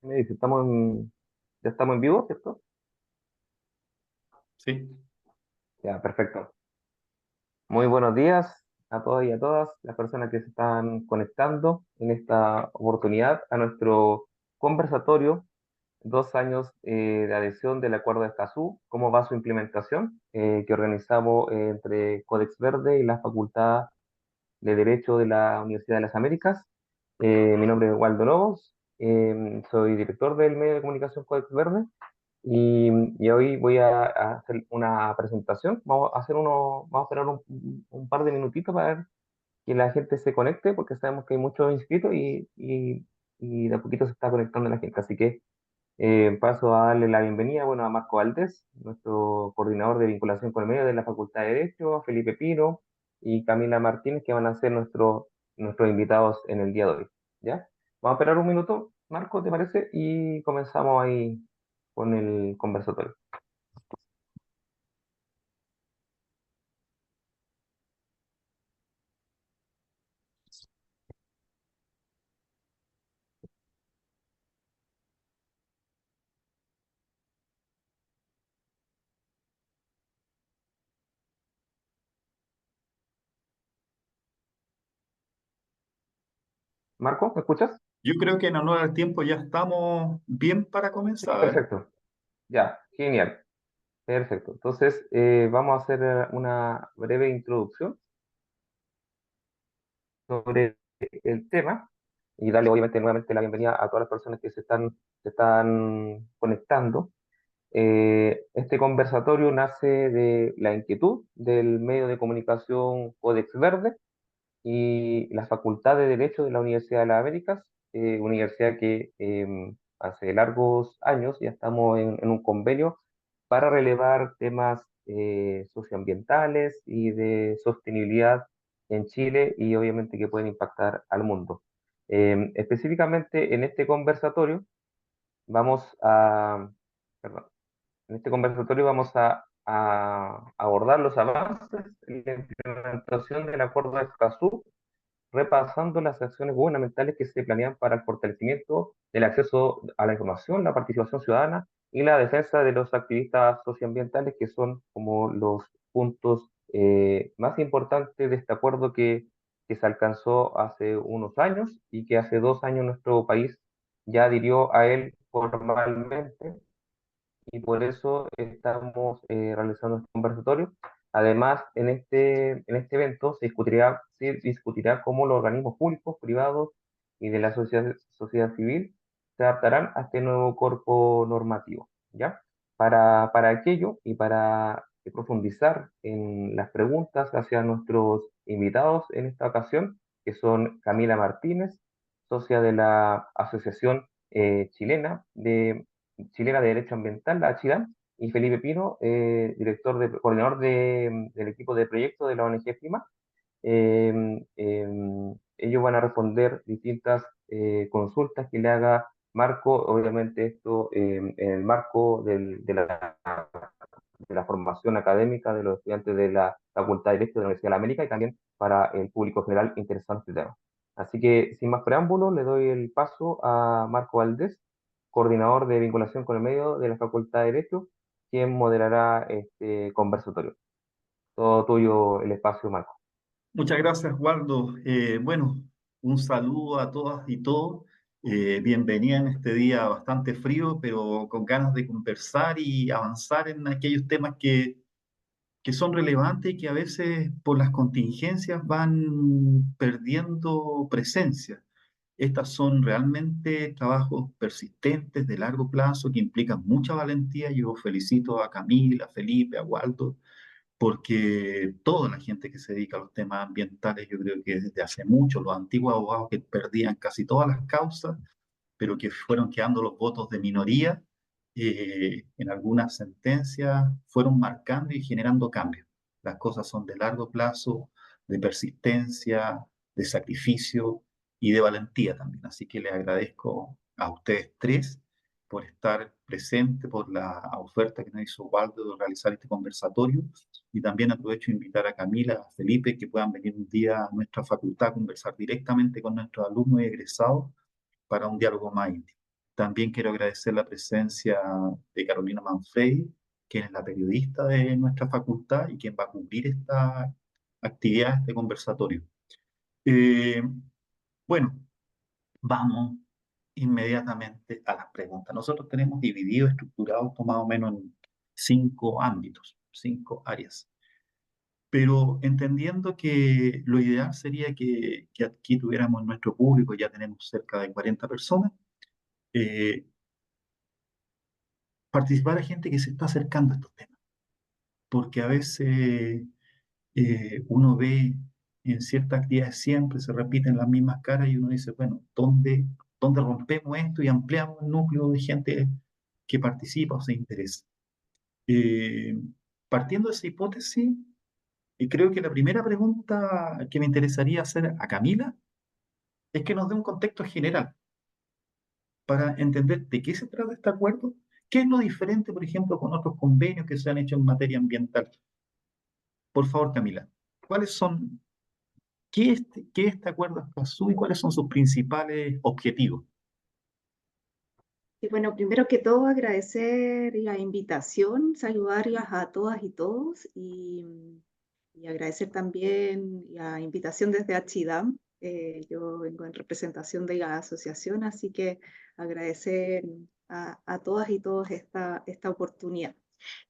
Me dice, ya estamos en vivo, ¿cierto? Sí, Ya, perfecto. Muy buenos días a todos y a todas las personas que se están conectando en esta oportunidad a nuestro conversatorio, 2 años de adhesión del Acuerdo de Escazú, cómo va su implementación, que organizamos entre Codex Verde y la Facultad de Derecho de la Universidad de las Américas. Mi nombre es Waldo Lobos, soy director del medio de comunicación Codex Verde. Y hoy voy a hacer una presentación. Vamos a esperar un par de minutitos para ver que la gente se conecte, porque sabemos que hay muchos inscritos y de a poquito se está conectando la gente. Así que paso a darle la bienvenida, bueno, a Marco Valdés, nuestro coordinador de vinculación con el medio de la Facultad de Derecho, a Felipe Pino y Camila Martínez, que van a ser nuestros invitados en el día de hoy. ¿Ya? Vamos a esperar un minuto, Marco, ¿te parece? Y comenzamos ahí con el conversatorio. Marco, ¿me escuchas? yo creo que en honor al tiempo ya estamos bien para Sí, comenzar, ¿eh? perfecto. Ya, genial. Perfecto. Entonces, vamos a hacer una breve introducción sobre el tema y darle obviamente nuevamente la bienvenida a todas las personas que se están conectando. Este conversatorio nace de la inquietud del medio de comunicación Codex Verde y la Facultad de Derecho de la Universidad de las Américas, universidad que hace largos años ya estamos en un convenio para relevar temas socioambientales y de sostenibilidad en Chile y obviamente que pueden impactar al mundo. Específicamente en este conversatorio vamos a, perdón, en este conversatorio vamos a abordar los avances en la implementación del Acuerdo de Escazú, repasando las acciones gubernamentales que se planean para el fortalecimiento del acceso a la información, la participación ciudadana y la defensa de los activistas socioambientales, que son como los puntos más importantes de este acuerdo que se alcanzó hace unos años y que hace 2 años nuestro país ya adhirió a él formalmente y por eso estamos realizando este conversatorio. Además, en este evento se discutirá cómo los organismos públicos, privados y de la sociedad civil se adaptarán a este nuevo cuerpo normativo, ¿ya? Para aquello y para profundizar en las preguntas hacia nuestros invitados en esta ocasión, que son Camila Martínez, socia de la Asociación Chilena de Derecho Ambiental, la ACHIDAM, y Felipe Pino, coordinador del equipo de proyecto de la ONG PIMA. Ellos van a responder distintas consultas que le haga Marco, obviamente esto en el marco de la formación académica de los estudiantes de la Facultad de Derecho de la Universidad de la América y también para el público general interesado en este tema. Así que, sin más preámbulos, le doy el paso a Marco Valdés, coordinador de vinculación con el medio de la Facultad de Derecho, quien moderará este conversatorio. Todo tuyo el espacio, Marco. Muchas gracias, Waldo. Bueno, un saludo a todas y todos. Bienvenida en este día bastante frío, pero con ganas de conversar y avanzar en aquellos temas que son relevantes y que a veces por las contingencias van perdiendo presencia. Estas son realmente trabajos persistentes de largo plazo que implican mucha valentía. Yo felicito a Camila, a Felipe, a Waldo, porque toda la gente que se dedica a los temas ambientales, yo creo que desde hace mucho, los antiguos abogados que perdían casi todas las causas, pero que fueron quedando los votos de minoría, en algunas sentencias fueron marcando y generando cambios. Las cosas son de largo plazo, de persistencia, de sacrificio y de valentía también. Así que les agradezco a ustedes tres por estar presentes, por la oferta que nos hizo Waldo de realizar este conversatorio. Y también aprovecho de invitar a Camila, a Felipe, que puedan venir un día a nuestra facultad a conversar directamente con nuestros alumnos y egresados para un diálogo más íntimo. También quiero agradecer la presencia de Carolina Manfredi, quien es la periodista de nuestra facultad y quien va a cubrir esta actividad, este conversatorio. Eh, bueno, vamos inmediatamente a las preguntas. Nosotros tenemos dividido, estructurado esto más o menos en 5 ámbitos, 5 áreas. Pero entendiendo que lo ideal sería que aquí tuviéramos nuestro público, ya tenemos cerca de 40 personas, eh, participar a gente que se está acercando a estos temas, porque a veces uno ve en ciertas actividades siempre se repiten las mismas caras y uno dice, bueno, ¿dónde rompemos esto y ampliamos el núcleo de gente que participa o se interesa? Eh, Partiendo de esa hipótesis, y creo que la primera pregunta que me interesaría hacer a Camila es que nos dé un contexto general para entender de qué se trata este acuerdo, qué es lo diferente, por ejemplo, con otros convenios que se han hecho en materia ambiental. Por favor, Camila, ¿cuáles son, qué es este acuerdo Escazú y cuáles son sus principales objetivos? Y bueno, primero que todo agradecer la invitación, saludarlas a todas y todos y agradecer también la invitación desde Achidam. Yo vengo en representación de la asociación, así que agradecer a todas y todos esta oportunidad.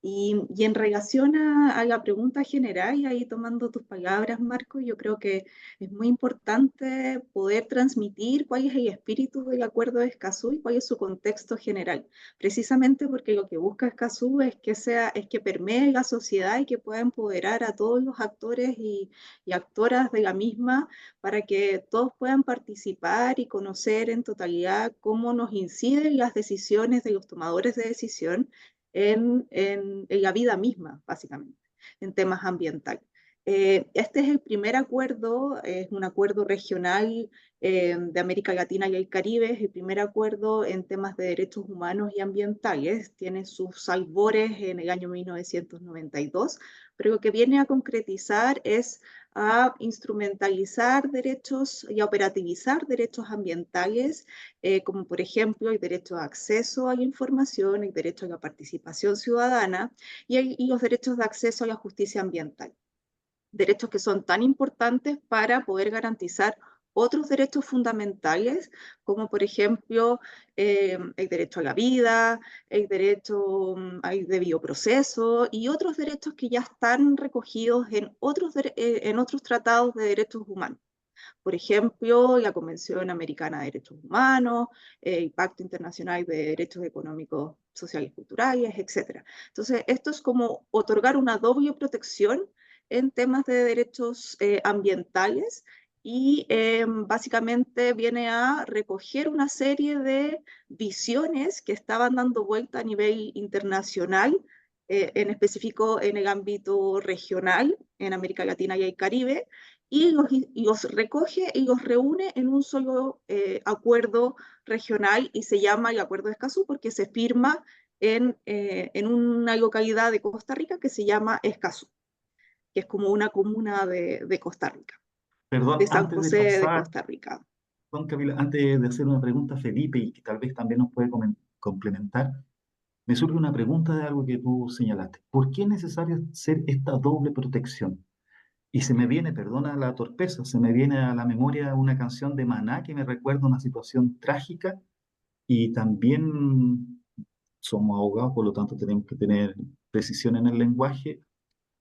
Y en relación a la pregunta general, y ahí tomando tus palabras, Marco, yo creo que es muy importante poder transmitir cuál es el espíritu del Acuerdo de Escazú y cuál es su contexto general, precisamente porque lo que busca Escazú es que permee la sociedad y que pueda empoderar a todos los actores y actoras de la misma para que todos puedan participar y conocer en totalidad cómo nos inciden las decisiones de los tomadores de decisión en la vida misma, básicamente, en temas ambientales. Este es el primer acuerdo, es un acuerdo regional de América Latina y el Caribe, es el primer acuerdo en temas de derechos humanos y ambientales, tiene sus albores en el año 1992, pero lo que viene a concretizar es a instrumentalizar derechos y a operativizar derechos ambientales, como por ejemplo el derecho a acceso a la información, el derecho a la participación ciudadana y los derechos de acceso a la justicia ambiental. Derechos que son tan importantes para poder garantizar otros derechos fundamentales, como por ejemplo el derecho a la vida, el derecho al debido proceso y otros derechos que ya están recogidos en otros tratados de derechos humanos. Por ejemplo, la Convención Americana de Derechos Humanos, el Pacto Internacional de Derechos Económicos, Sociales y Culturales, etc. Entonces, esto es como otorgar una doble protección en temas de derechos ambientales y básicamente viene a recoger una serie de visiones que estaban dando vuelta a nivel internacional, en específico en el ámbito regional, en América Latina y el Caribe, y los recoge y los reúne en un solo acuerdo regional y se llama el Acuerdo de Escazú porque se firma en una localidad de Costa Rica que se llama Escazú, que es como una comuna de Costa Rica, Perdón, de San antes de José de pasar, Costa Rica. Juan Camila, antes de hacer una pregunta a Felipe y que tal vez también nos puede complementar, me surge una pregunta de algo que tú señalaste. ¿Por qué es necesario hacer esta doble protección? Y se me viene, perdona la torpeza, se me viene a la memoria una canción de Maná que me recuerda una situación trágica y también somos abogados, por lo tanto tenemos que tener precisión en el lenguaje.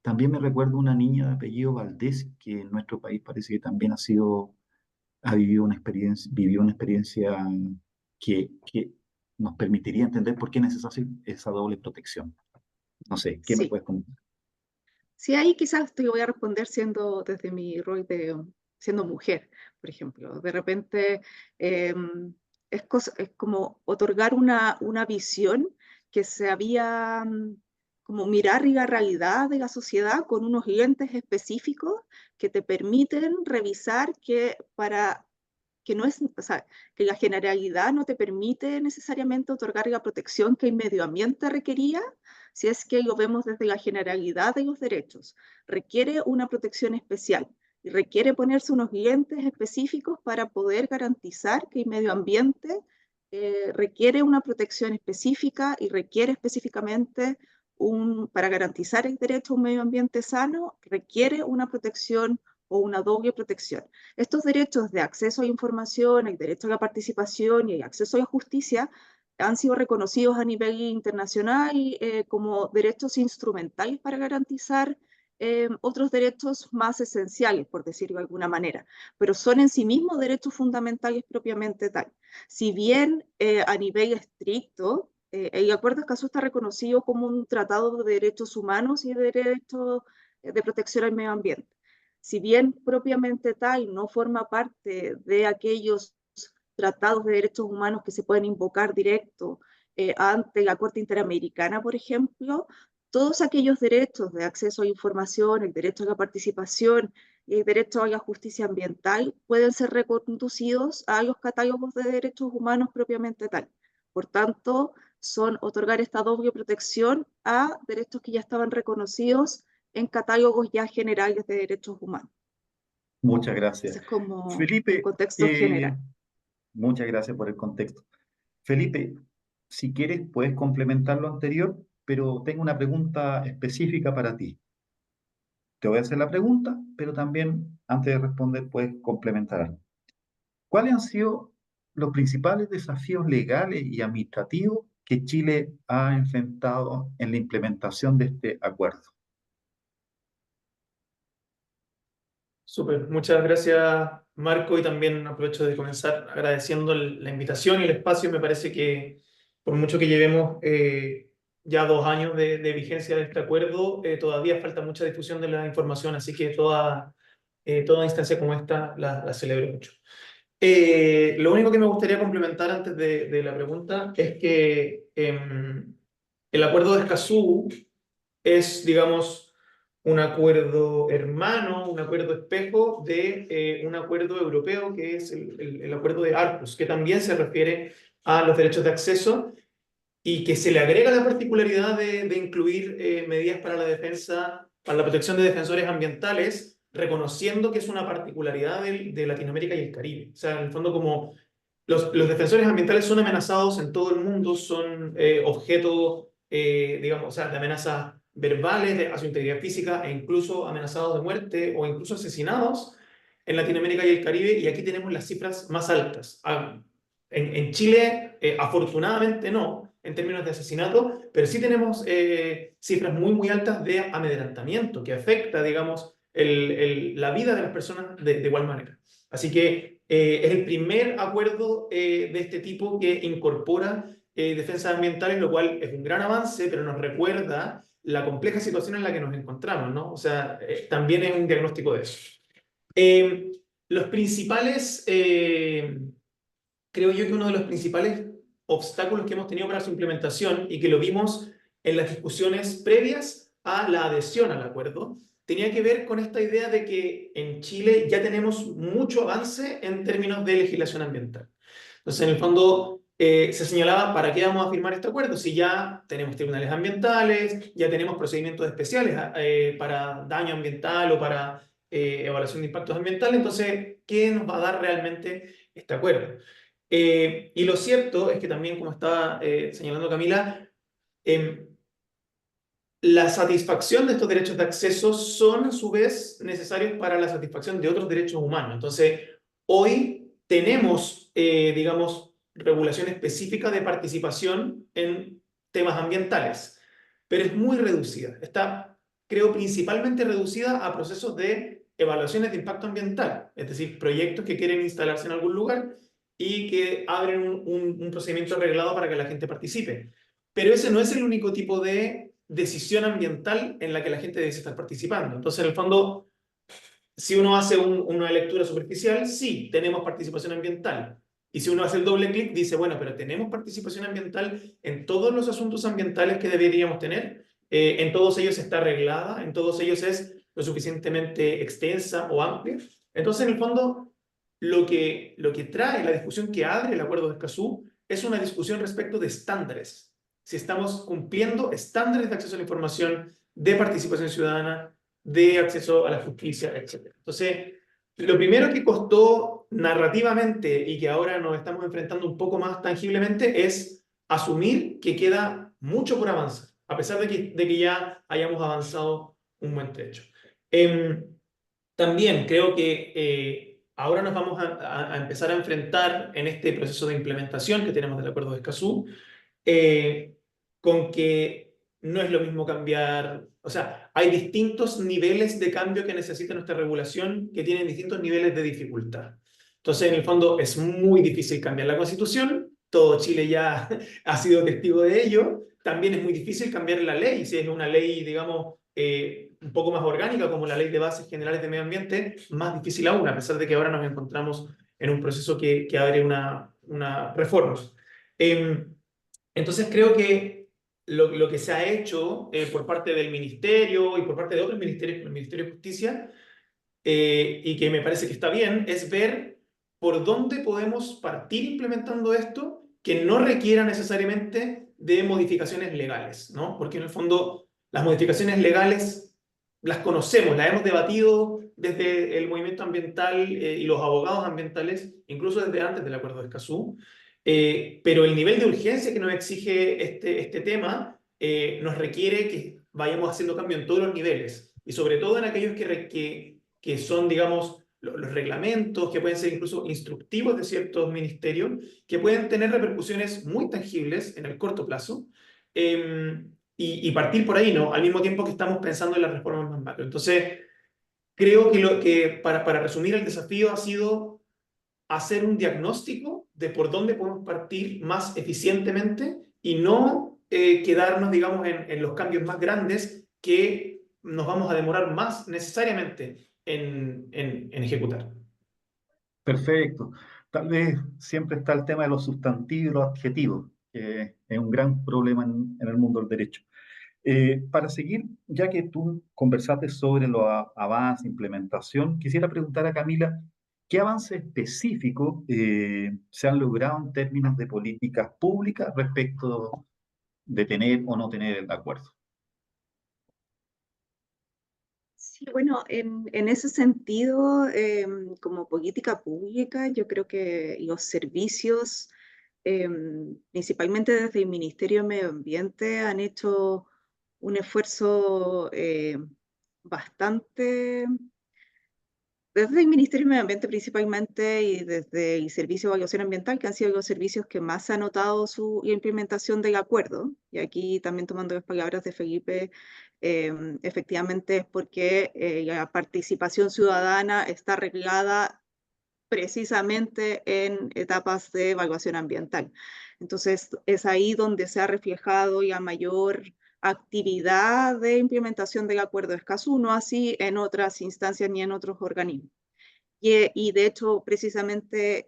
También me recuerda una niña de apellido Valdés que en nuestro país parece que también ha vivió una experiencia que nos permitiría entender por qué es necesaria esa doble protección. No sé, ¿qué me Sí, puedes comentar? sí, ahí quizás te voy a responder siendo desde mi rol de siendo mujer, por ejemplo. De repente eh, es como otorgar una visión que se había como mirar la realidad de la sociedad con unos lentes específicos que te permiten revisar que para que no es, o sea, que la generalidad no te permite necesariamente otorgar la protección que el medio ambiente requería, si es que lo vemos desde la generalidad de los derechos. Requiere una protección especial y requiere ponerse unos lentes específicos para poder garantizar que el medio ambiente requiere una protección específica y requiere específicamente para garantizar el derecho a un medio ambiente sano, requiere una protección o una doble protección. Estos derechos de acceso a la información, el derecho a la participación y el acceso a la justicia han sido reconocidos a nivel internacional como derechos instrumentales para garantizar otros derechos más esenciales, por decirlo de alguna manera, pero son en sí mismos derechos fundamentales propiamente tal. Si bien a nivel estricto, el Acuerdo de Escazú está reconocido como un tratado de derechos humanos y de derechos de protección al medio ambiente. Si bien propiamente tal no forma parte de aquellos tratados de derechos humanos que se pueden invocar directo ante la Corte Interamericana, por ejemplo, todos aquellos derechos de acceso a la información, el derecho a la participación y el derecho a la justicia ambiental pueden ser reconducidos a los catálogos de derechos humanos propiamente tal. Por tanto, son otorgar esta doble protección a derechos que ya estaban reconocidos en catálogos ya generales de derechos humanos. Muchas gracias. Ese es como un Felipe, contexto general. muchas gracias por el contexto. Felipe, si quieres, puedes complementar lo anterior, pero tengo una pregunta específica para ti. Te voy a hacer la pregunta, pero también antes de responder puedes complementar algo. ¿Cuáles han sido los principales desafíos legales y administrativos que Chile ha enfrentado en la implementación de este acuerdo? Súper, muchas gracias Marco, y también aprovecho de comenzar agradeciendo la invitación y el espacio. Me parece que por mucho que llevemos ya 2 años de vigencia de este acuerdo, todavía falta mucha difusión de la información, así que toda instancia como esta la celebro mucho. Lo único que me gustaría complementar antes de la pregunta es que el acuerdo de Escazú es, digamos, un acuerdo hermano, un acuerdo espejo de un acuerdo europeo que es el acuerdo de Aarhus, que también se refiere a los derechos de acceso y que se le agrega la particularidad de incluir medidas para la defensa, para la protección de defensores ambientales, reconociendo que es una particularidad de Latinoamérica y el Caribe. O sea, en el fondo, como los defensores ambientales son amenazados en todo el mundo, son objeto, digamos, o sea, de amenazas verbales a su integridad física e incluso amenazados de muerte o incluso asesinados en Latinoamérica y el Caribe, y aquí tenemos las cifras más altas. En Chile, afortunadamente no, en términos de asesinato, pero sí tenemos cifras muy, muy altas de amedrentamiento que afecta, digamos, la vida de las personas de igual manera. Así que es el primer acuerdo de este tipo que incorpora defensas ambientales, lo cual es un gran avance, pero nos recuerda la compleja situación en la que nos encontramos, ¿no? O sea, también es un diagnóstico de eso. Los principales, creo yo que uno de los principales obstáculos que hemos tenido para su implementación, y que lo vimos en las discusiones previas a la adhesión al acuerdo, tenía que ver con esta idea de que en Chile ya tenemos mucho avance en términos de legislación ambiental. Entonces, en el fondo, se señalaba, ¿para qué vamos a firmar este acuerdo? Si ya tenemos tribunales ambientales, ya tenemos procedimientos especiales para daño ambiental o para evaluación de impactos ambientales, entonces, ¿qué nos va a dar realmente este acuerdo? Y lo cierto es que también, como estaba señalando Camila, la satisfacción de estos derechos de acceso son a su vez necesarios para la satisfacción de otros derechos humanos. Entonces, hoy tenemos, digamos, regulación específica de participación en temas ambientales, pero es muy reducida. Está, creo, principalmente reducida a procesos de evaluaciones de impacto ambiental, es decir, proyectos que quieren instalarse en algún lugar y que abren un procedimiento arreglado para que la gente participe. Pero ese no es el único tipo de decisión ambiental en la que la gente debe estar participando. Entonces, en el fondo, si uno hace una lectura superficial, sí, tenemos participación ambiental. Y si uno hace el doble clic, dice, bueno, pero tenemos participación ambiental en todos los asuntos ambientales que deberíamos tener. En todos ellos está arreglada, en todos ellos es lo suficientemente extensa o amplia. Entonces, en el fondo, lo que trae la discusión que abre el Acuerdo de Escazú es una discusión respecto de estándares. Si estamos cumpliendo estándares de acceso a la información, de participación ciudadana, de acceso a la justicia, etc. Entonces, lo primero que costó narrativamente y que ahora nos estamos enfrentando un poco más tangiblemente es asumir que queda mucho por avanzar, a pesar de que ya hayamos avanzado un buen trecho. También creo que ahora nos vamos a empezar a enfrentar en este proceso de implementación que tenemos del Acuerdo de Escazú, eh, con que no es lo mismo cambiar, o sea, hay distintos niveles de cambio que necesita nuestra regulación que tienen distintos niveles de dificultad. Entonces, en el fondo, es muy difícil cambiar la Constitución, todo Chile ya ha sido testigo de ello, también es muy difícil cambiar la ley, si es una ley, digamos, un poco más orgánica, como la Ley de Bases Generales de Medio Ambiente, más difícil aún, a pesar de que ahora nos encontramos en un proceso que abre una reforma. Entonces creo que lo que se ha hecho por parte del Ministerio y por parte de otros ministerios, como el Ministerio de Justicia, y que me parece que está bien, es ver por dónde podemos partir implementando esto que no requiera necesariamente de modificaciones legales, ¿no? Porque en el fondo las modificaciones legales las conocemos, las hemos debatido desde el movimiento ambiental y los abogados ambientales, incluso desde antes del Acuerdo de Escazú, pero el nivel de urgencia que nos exige este tema nos requiere que vayamos haciendo cambio en todos los niveles, y sobre todo en aquellos que son, digamos, los reglamentos, que pueden ser incluso instructivos de ciertos ministerios, que pueden tener repercusiones muy tangibles en el corto plazo, y partir por ahí, ¿no? Al mismo tiempo que estamos pensando en las reformas más macro. Entonces, creo que para resumir, el desafío ha sido hacer un diagnóstico de por dónde podemos partir más eficientemente y no quedarnos, digamos, en los cambios más grandes que nos vamos a demorar más necesariamente en ejecutar. Perfecto. Tal vez siempre está el tema de los sustantivos y los adjetivos, que es un gran problema en el mundo del derecho. Para seguir, ya que tú conversaste sobre los avances, implementación, quisiera preguntar a Camila, ¿qué avances específicos se han logrado en términos de políticas públicas respecto de tener o no tener el acuerdo? Sí, bueno, en ese sentido, como política pública, yo creo que los servicios, principalmente desde el Ministerio de Medio Ambiente, han hecho un esfuerzo bastante, desde el Ministerio de Medio Ambiente principalmente y desde el Servicio de Evaluación Ambiental, que han sido los servicios que más han notado su implementación del acuerdo. Y aquí también tomando las palabras de Felipe, efectivamente es porque la participación ciudadana está reglada precisamente en etapas de evaluación ambiental. Entonces, es ahí donde se ha reflejado la mayor actividad de implementación del acuerdo de Escazú, no así en otras instancias ni en otros organismos. Y de hecho, precisamente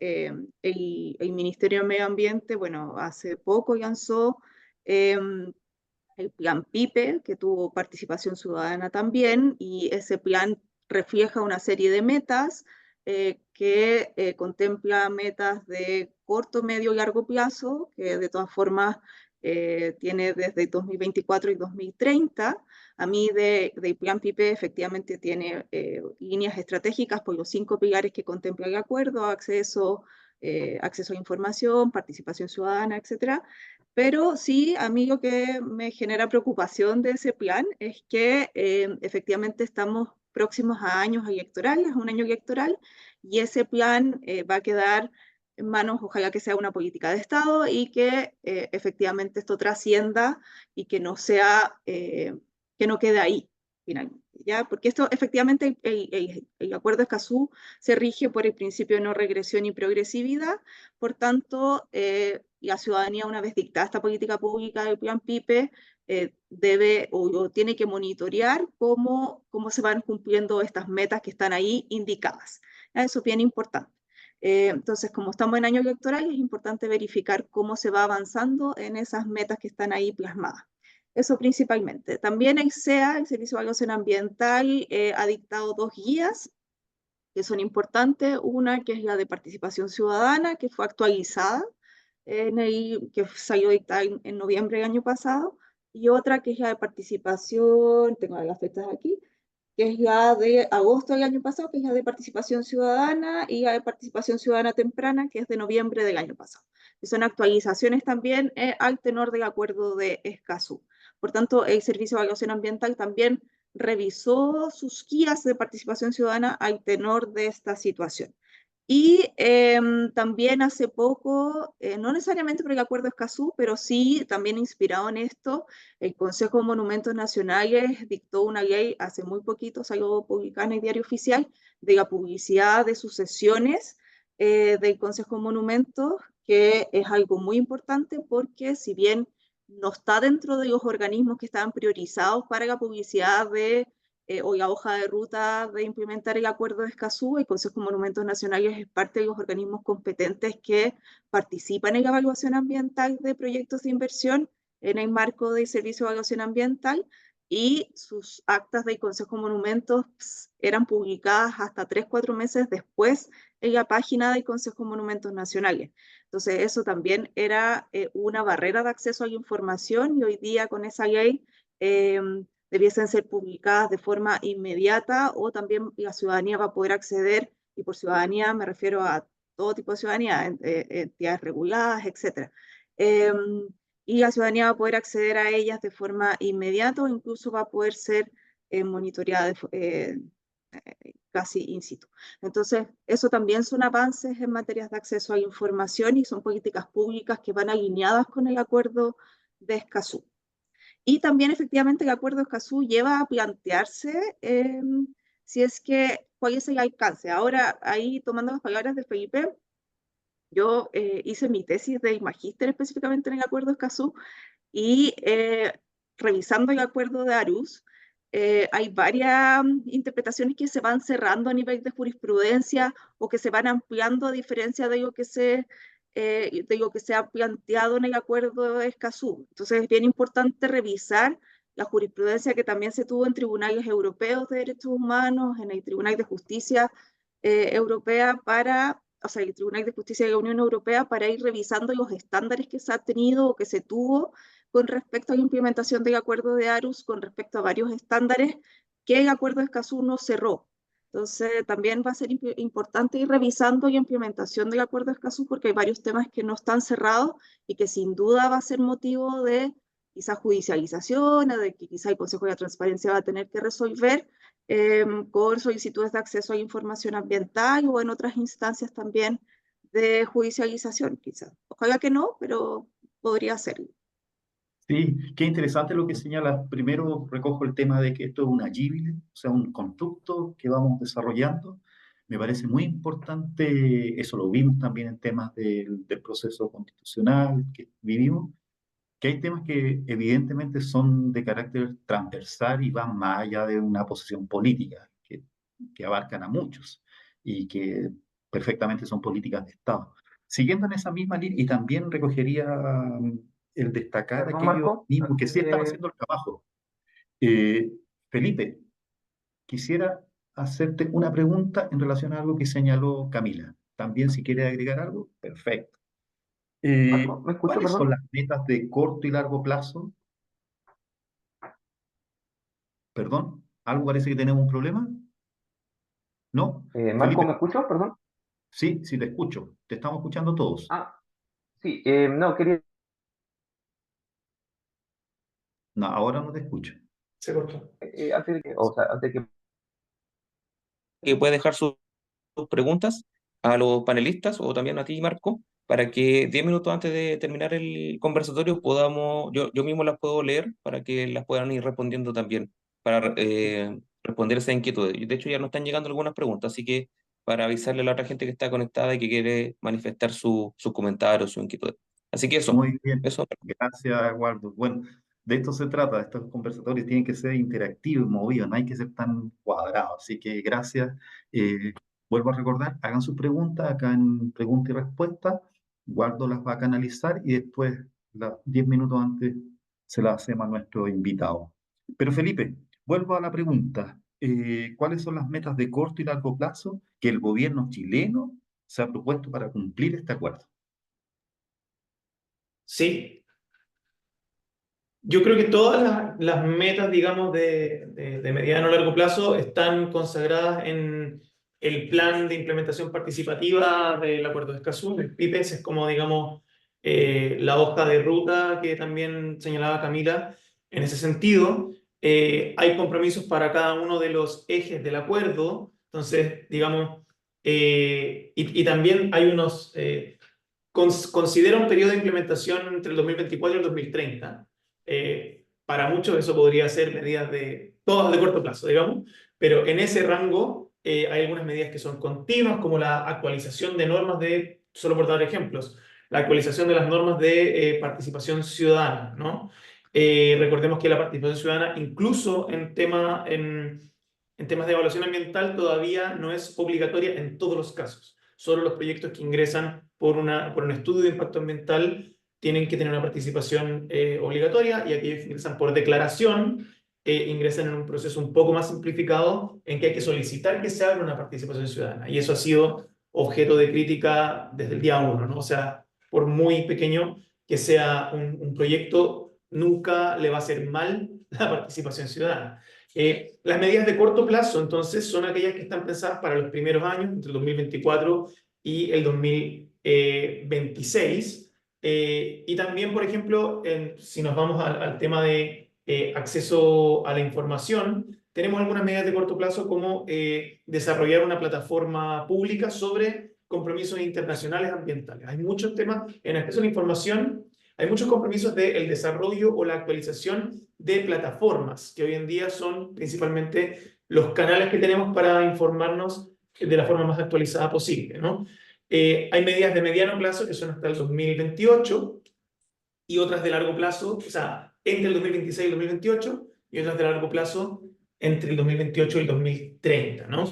el Ministerio de Medio Ambiente, bueno, hace poco lanzó el plan PIPE, que tuvo participación ciudadana también, y ese plan refleja una serie de metas que contempla metas de corto, medio y largo plazo, que de todas formas tiene desde 2024 y 2030. A mí del plan PIPE efectivamente tiene líneas estratégicas por los 5 pilares que contempla el acuerdo: acceso a información, participación ciudadana, etcétera. Pero sí, a mí lo que me genera preocupación de ese plan es que efectivamente estamos próximos a años electorales, a un año electoral, y ese plan va a quedar en manos, ojalá que sea una política de Estado y que efectivamente esto trascienda y que no sea, que no quede ahí finalmente. ¿Ya? Porque esto efectivamente el acuerdo de Escazú se rige por el principio de no regresión y progresividad. Por tanto, la ciudadanía, una vez dictada esta política pública del plan PIPE, debe o tiene que monitorear cómo se van cumpliendo estas metas que están ahí indicadas. Eso es bien importante. Entonces, como estamos en año electoral, es importante verificar cómo se va avanzando en esas metas que están ahí plasmadas. Eso principalmente. También el SEA, el Servicio de Evaluación Ambiental, ha dictado 2 guías que son importantes. Una que es la de participación ciudadana, que fue actualizada, que salió dictada en noviembre del año pasado, y otra que es la de participación, tengo las fechas aquí, que es ya de agosto del año pasado, que es ya de participación ciudadana, y ya de participación ciudadana temprana, que es de noviembre del año pasado. Y son actualizaciones también al tenor del acuerdo de Escazú. Por tanto, el Servicio de Evaluación Ambiental también revisó sus guías de participación ciudadana al tenor de esta situación. Y también hace poco, no necesariamente por el Acuerdo de Escazú, pero sí también inspirado en esto, el Consejo de Monumentos Nacionales dictó una ley hace muy poquito, salió publicada en el Diario Oficial, de la publicidad de sus sesiones del Consejo de Monumentos, que es algo muy importante porque si bien no está dentro de los organismos que estaban priorizados para la publicidad o la hoja de ruta de implementar el Acuerdo de Escazú, el Consejo de Monumentos Nacionales es parte de los organismos competentes que participan en la evaluación ambiental de proyectos de inversión en el marco del Servicio de Evaluación Ambiental, y sus actas del Consejo de Monumentos eran publicadas hasta 3, 4 meses después en la página del Consejo de Monumentos Nacionales. Entonces eso también era una barrera de acceso a la información, y hoy día con esa ley debiesen ser publicadas de forma inmediata, o también la ciudadanía va a poder acceder, y por ciudadanía me refiero a todo tipo de ciudadanía, entidades reguladas, etc. Y la ciudadanía va a poder acceder a ellas de forma inmediata, o incluso va a poder ser monitoreada casi in situ. Entonces, eso también son avances en materias de acceso a la información, y son políticas públicas que van alineadas con el acuerdo de Escazú. Y también efectivamente el acuerdo de Escazú lleva a plantearse si es que cuál es el alcance. Ahora, ahí tomando las palabras de Felipe, yo hice mi tesis de magíster específicamente en el acuerdo de Escazú, y revisando el acuerdo de Aarhus, hay varias interpretaciones que se van cerrando a nivel de jurisprudencia, o que se van ampliando a diferencia de lo que se ha planteado en el acuerdo de Escazú. Entonces es bien importante revisar la jurisprudencia que también se tuvo en tribunales europeos de derechos humanos, en el Tribunal de Justicia Europea o sea, el Tribunal de Justicia de la Unión Europea, para ir revisando los estándares que se ha tenido o que se tuvo con respecto a la implementación del acuerdo de Aarhus, con respecto a varios estándares que el acuerdo de Escazú no cerró. Entonces, también va a ser importante ir revisando la implementación del acuerdo de Escazú, porque hay varios temas que no están cerrados y que sin duda va a ser motivo de quizás judicialización, o de que quizás el Consejo de la Transparencia va a tener que resolver con solicitudes de acceso a información ambiental, o en otras instancias también de judicialización, quizás. Ojalá que no, pero podría ser. Sí, qué interesante lo que señala. Primero recojo el tema de que esto es un agile, o sea, un constructo que vamos desarrollando. Me parece muy importante, eso lo vimos también en temas del proceso constitucional que vivimos, que hay temas que evidentemente son de carácter transversal y van más allá de una posición política, que abarcan a muchos y que perfectamente son políticas de Estado. Siguiendo en esa misma línea, y también recogería el destcar Perdón, aquellos Marco, mismos que antes sí están de... haciendo el trabajo. Eh, Felipe, quisiera hacerte una pregunta en relación a algo que señaló Camila. También, si quiere agregar algo, perfecto. Marco, ¿me escucho, ¿Cuáles son perdón? las metas de corto y largo plazo? Perdón, ¿algo parece que tenemos un problema? ¿No? Marco, Felipe, ¿me escucho, perdón? sí, sí, te escucho. Te estamos escuchando todos. Ah, sí, no, quería... No, ahora no te escucho. Se cortó. antes de que, o sea, antes de que puede dejar sus preguntas a los panelistas o también a ti, Marco, para que 10 minutos antes de terminar el conversatorio podamos, yo mismo las puedo leer para que las puedan ir respondiendo también, para responder esas inquietudes. Y de hecho ya nos están llegando algunas preguntas, así que para avisarle a la otra gente que está conectada y que quiere manifestar sus comentarios, sus inquietudes. Así que Muy bien, eso. gracias, Eduardo. Bueno, de esto se trata, estos conversatorios tienen que ser interactivos, movidos, no hay que ser tan cuadrados. Así que gracias. Eh, Vuelvo a recordar, hagan sus preguntas acá en pregunta y respuesta. Guardo las va a canalizar y después, 10 minutos antes, se las hacemos a nuestro invitado. Pero Felipe, vuelvo a la pregunta. ¿Cuáles son las metas de corto y largo plazo que el gobierno chileno se ha propuesto para cumplir este acuerdo? Sí, Yo creo que todas las metas, digamos, de mediano a largo plazo están consagradas en el plan de implementación participativa del Acuerdo de Escazú. El PIPES es como, digamos, la hoja de ruta que también señalaba Camila. En ese sentido, hay compromisos para cada uno de los ejes del acuerdo. Entonces, digamos, y también hay unos... considera un periodo de implementación entre el 2024 y el 2030. Para muchos eso podría ser medidas de todas de corto plazo, digamos, pero en ese rango hay algunas medidas que son continuas, como la actualización de normas de, solo por dar ejemplos, la actualización de las normas de participación ciudadana, ¿no? Recordemos que la participación ciudadana, incluso en temas de evaluación ambiental, todavía no es obligatoria en todos los casos. Solo los proyectos que ingresan por un estudio de impacto ambiental tienen que tener una participación obligatoria, y aquellos que ingresan por declaración ingresan en un proceso un poco más simplificado en que hay que solicitar que se haga una participación ciudadana. Y eso ha sido objeto de crítica desde el día uno, ¿no? O sea, por muy pequeño que sea un proyecto, nunca le va a hacer mal la participación ciudadana. Las medidas de corto plazo, entonces, son aquellas que están pensadas para los primeros años, entre el 2024 y el 2026. Y también, por ejemplo, si nos vamos al tema de acceso a la información, tenemos algunas medidas de corto plazo como desarrollar una plataforma pública sobre compromisos internacionales ambientales. Hay muchos temas en acceso a la información. Hay muchos compromisos del desarrollo o la actualización de plataformas, que hoy en día son principalmente los canales que tenemos para informarnos de la forma más actualizada posible, ¿no? Hay medidas de mediano plazo que son hasta el 2028 y otras de largo plazo, o sea, entre el 2026 y el 2028, y otras de largo plazo entre el 2028 y el 2030, ¿no?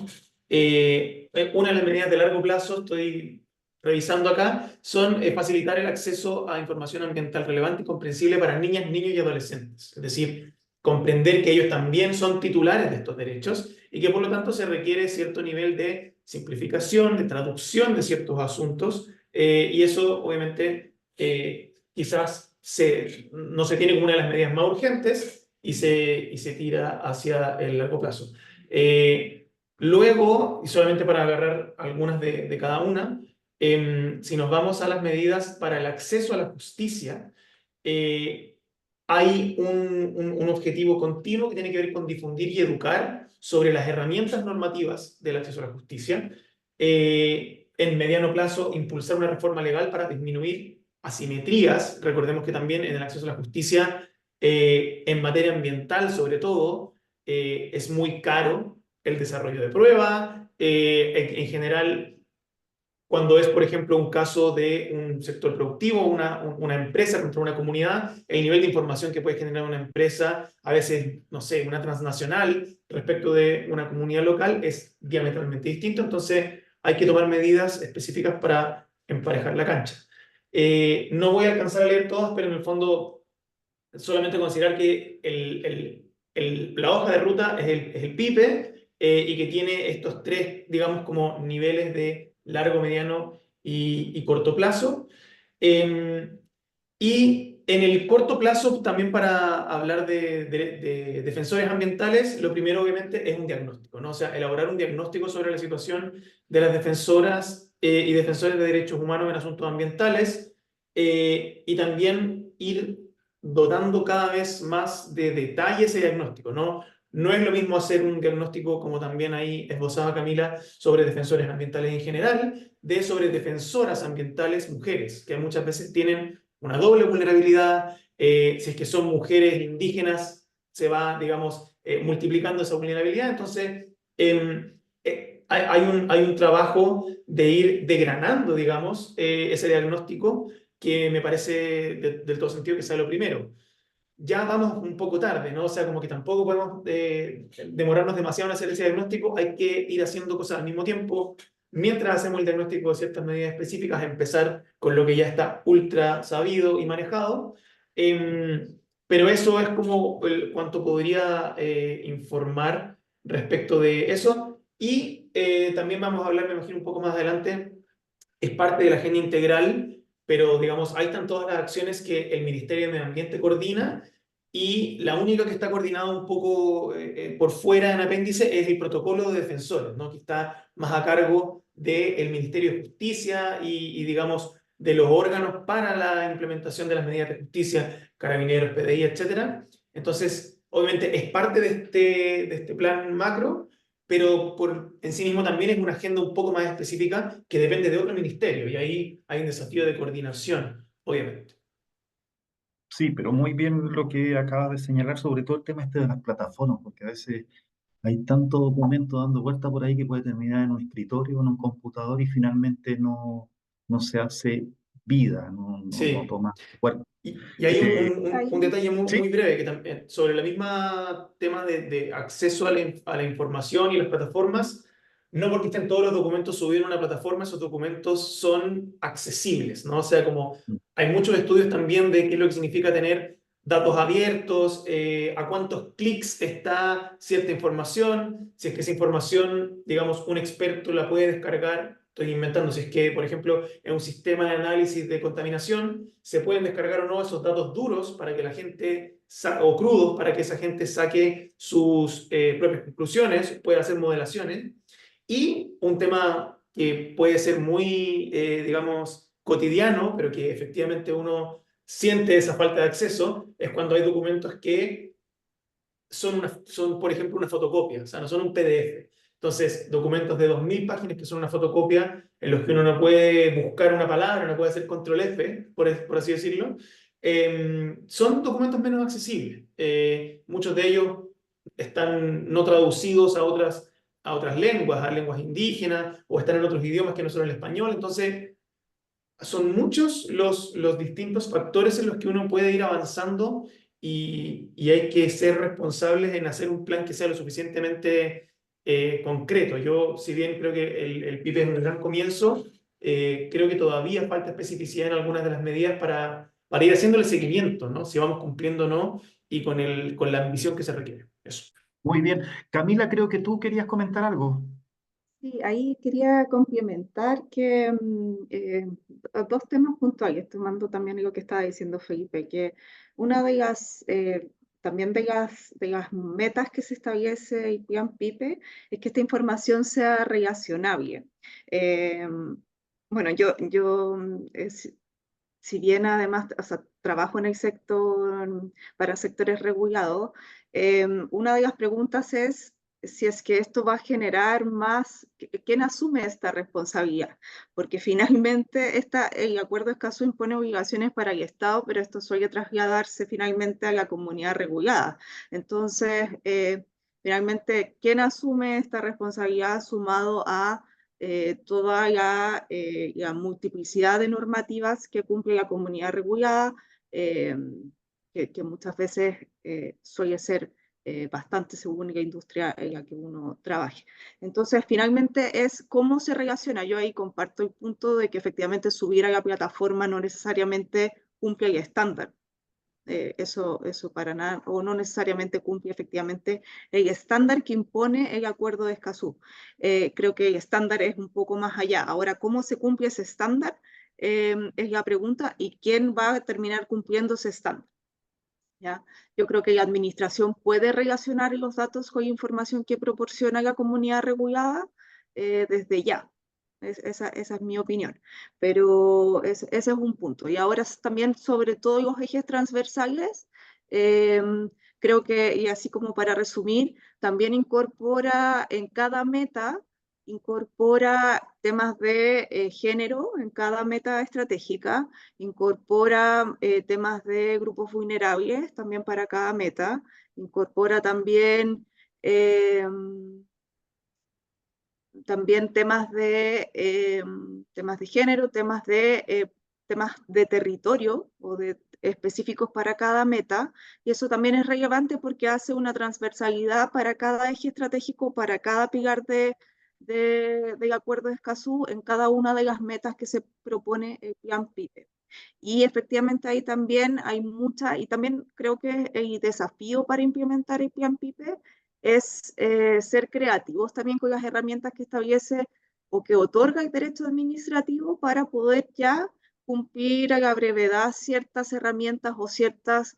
Una de las medidas de largo plazo, estoy revisando acá, son facilitar el acceso a información ambiental relevante y comprensible para niñas, niños y adolescentes. Es decir, comprender que ellos también son titulares de estos derechos y que por lo tanto se requiere cierto nivel de simplificación, de traducción de ciertos asuntos, y eso obviamente quizás no se tiene como una de las medidas más urgentes y se tira hacia el largo plazo. Luego, y solamente para agarrar algunas de cada una, si nos vamos a las medidas para el acceso a la justicia, hay un objetivo continuo que tiene que ver con difundir y educar sobre las herramientas normativas del acceso a la justicia. En mediano plazo, impulsar una reforma legal para disminuir asimetrías. Recordemos que también en el acceso a la justicia, en materia ambiental sobre todo, es muy caro el desarrollo de prueba. En general, cuando es, por ejemplo, un caso de un sector productivo, una empresa contra una comunidad, el nivel de información que puede generar una empresa, a veces, no sé, una transnacional respecto de una comunidad local, es diametralmente distinto. Entonces, hay que tomar medidas específicas para emparejar la cancha. No voy a alcanzar a leer todas, pero en el fondo, solamente considerar que la hoja de ruta es el PIPE, y que tiene estos tres, digamos, como niveles de largo, mediano y corto plazo. Y en el corto plazo, también para hablar de defensores ambientales, lo primero obviamente es un diagnóstico, ¿no? O sea, elaborar un diagnóstico sobre la situación de las defensoras y defensores de derechos humanos en asuntos ambientales, y también ir dotando cada vez más de detalle ese diagnóstico, ¿no? No es lo mismo hacer un diagnóstico, como también ahí esbozaba Camila, sobre defensores ambientales en general, de sobre defensoras ambientales mujeres, que muchas veces tienen una doble vulnerabilidad. Si es que son mujeres indígenas, se va, digamos, multiplicando esa vulnerabilidad. Entonces, hay un trabajo de ir degranando, digamos, ese diagnóstico, que me parece del todo sentido que sea lo primero. Ya vamos un poco tarde, ¿no? O sea, como que tampoco podemos demorarnos demasiado en hacer ese diagnóstico. Hay que ir haciendo cosas al mismo tiempo. Mientras hacemos el diagnóstico de ciertas medidas específicas, empezar con lo que ya está ultra sabido y manejado. Pero eso es como cuanto podría informar respecto de eso. Y también vamos a hablar, me imagino, un poco más adelante, es parte de la agenda integral, pero digamos, ahí están todas las acciones que el Ministerio de Medio Ambiente coordina, y la única que está coordinada un poco por fuera en apéndice es el protocolo de defensores, ¿no? Que está más a cargo del Ministerio de Justicia digamos, de los órganos para la implementación de las medidas de justicia, carabineros, PDI, etcétera. Entonces, obviamente es parte de este plan macro, pero en sí mismo también es una agenda un poco más específica que depende de otro ministerio, y ahí hay un desafío de coordinación, obviamente. Sí, pero muy bien lo que acabas de señalar, sobre todo el tema este de las plataformas, porque a veces hay tanto documento dando vuelta por ahí que puede terminar en un escritorio, en un computador y finalmente no se hace vida, no Sí. toma cuerpo. Y hay Eh, un Ahí, detalle muy, sí, muy breve que también, sobre el mismo tema de acceso a la información y las plataformas. No porque estén todos los documentos subidos en una plataforma, esos documentos son accesibles, ¿no? O sea, como hay muchos estudios también de qué es lo que significa tener datos abiertos, a cuántos clics está cierta información, si es que esa información, digamos, un experto la puede descargar. Estoy inventando, si es que, por ejemplo, en un sistema de análisis de contaminación se pueden descargar o no esos datos duros para que la gente, o crudos, para que esa gente saque sus propias conclusiones, pueda hacer modelaciones. Y un tema que puede ser muy, digamos, cotidiano, pero que efectivamente uno siente esa falta de acceso, es cuando hay documentos que son, por ejemplo, una fotocopia, o sea, no son un PDF. Entonces, documentos de 2000 páginas que son una fotocopia, en los que uno no puede buscar una palabra, no puede hacer control F, por así decirlo, son documentos menos accesibles. Muchos de ellos están no traducidos a otras lenguas, a lenguas indígenas, o están en otros idiomas que no son el español. Entonces, son muchos los distintos factores en los que uno puede ir avanzando, y hay que ser responsables en hacer un plan que sea lo suficientemente concreto. Yo, si bien creo que el PIB es un gran comienzo, creo que todavía falta especificidad en algunas de las medidas para ir haciéndole seguimiento, ¿no? Si vamos cumpliendo o no, y con la ambición que se requiere. Eso. muy bien. Camila, creo que tú querías comentar algo. sí, ahí quería complementar que dos temas puntuales, tomando también lo que estaba diciendo Felipe, que una de las, también de las metas que se establece el plan PIPE es que esta información sea relacionable. Eh, bueno, si bien además, o sea, trabajo en el sector, para sectores regulados, una de las preguntas es si es que esto va a generar más, ¿quién asume esta responsabilidad? Porque finalmente el acuerdo escaso impone obligaciones para el Estado, pero esto suele trasladarse finalmente a la comunidad regulada. Entonces, finalmente, ¿quién asume esta responsabilidad sumado a toda la multiplicidad de normativas que cumple la comunidad regulada, eh, que muchas veces suele ser bastante según la industria en la que uno trabaje? Entonces, finalmente es cómo se relaciona. Yo ahí comparto el punto de que efectivamente subir a la plataforma no necesariamente cumple el estándar. Eso para nada, o no necesariamente cumple efectivamente el estándar que impone el acuerdo de Escazú. Creo que el estándar es un poco más allá. Ahora, ¿cómo se cumple ese estándar? Es la pregunta, y quién va a terminar cumpliendo ese estándar. ¿Ya? Yo creo que la administración puede relacionar los datos con la información que proporciona la comunidad regulada desde ya. Esa es mi opinión. Pero ese es un punto. Y ahora también sobre todo los ejes transversales, eh, creo que, y así como para resumir, también incorpora en cada meta, incorpora temas de género en cada meta estratégica, incorpora temas de grupos vulnerables también para cada meta, incorpora también temas de género, temas de territorio o de específicos para cada meta, y eso también es relevante porque hace una transversalidad para cada eje estratégico, para cada pilar del acuerdo de Escazú en cada una de las metas que se propone el plan PIPE. Y efectivamente ahí también hay y también creo que el desafío para implementar el plan PIPE es ser creativos también con las herramientas que establece o que otorga el derecho administrativo para poder ya cumplir a la brevedad ciertas herramientas o ciertos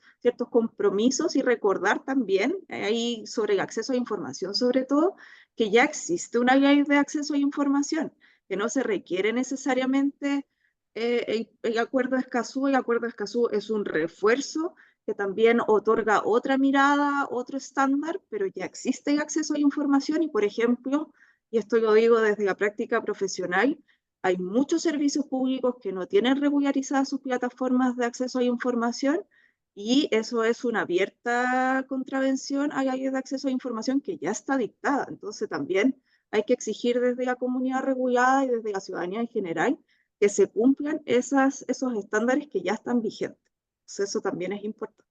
compromisos y recordar también, ahí sobre el acceso a información sobre todo, que ya existe una ley de acceso a información, que no se requiere necesariamente el acuerdo de Escazú. El acuerdo de Escazú es un refuerzo que también otorga otra mirada, otro estándar, pero ya existe el acceso a la información y, por ejemplo, y esto lo digo desde la práctica profesional, hay muchos servicios públicos que no tienen regularizadas sus plataformas de acceso a la información y eso es una abierta contravención a la ley de acceso a la información que ya está dictada. Entonces también hay que exigir desde la comunidad regulada y desde la ciudadanía en general que se cumplan esos estándares que ya están vigentes. Entonces eso también es importante.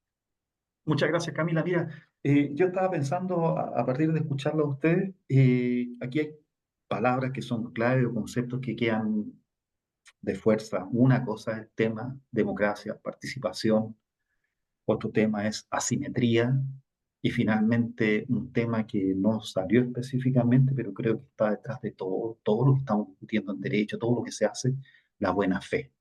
Muchas gracias, Camila. Mira, yo estaba pensando a partir de escucharlo a ustedes, aquí hay palabras que son clave o conceptos que quedan de fuerza. Una cosa es el tema democracia, participación, otro tema es asimetría y finalmente un tema que no salió específicamente, pero creo que está detrás de todo lo que estamos discutiendo en derecho, todo lo que se hace, la buena fe.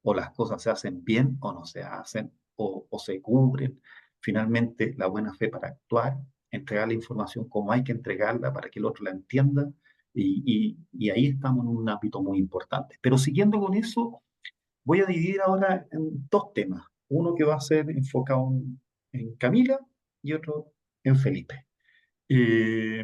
O las cosas se hacen bien o no se hacen, o se cubren. Finalmente, la buena fe para actuar, entregar la información como hay que entregarla para que el otro la entienda, y ahí estamos en un ámbito muy importante. Pero siguiendo con eso, voy a dividir ahora en dos temas. Uno que va a ser enfocado en Camila y otro en Felipe. Eh,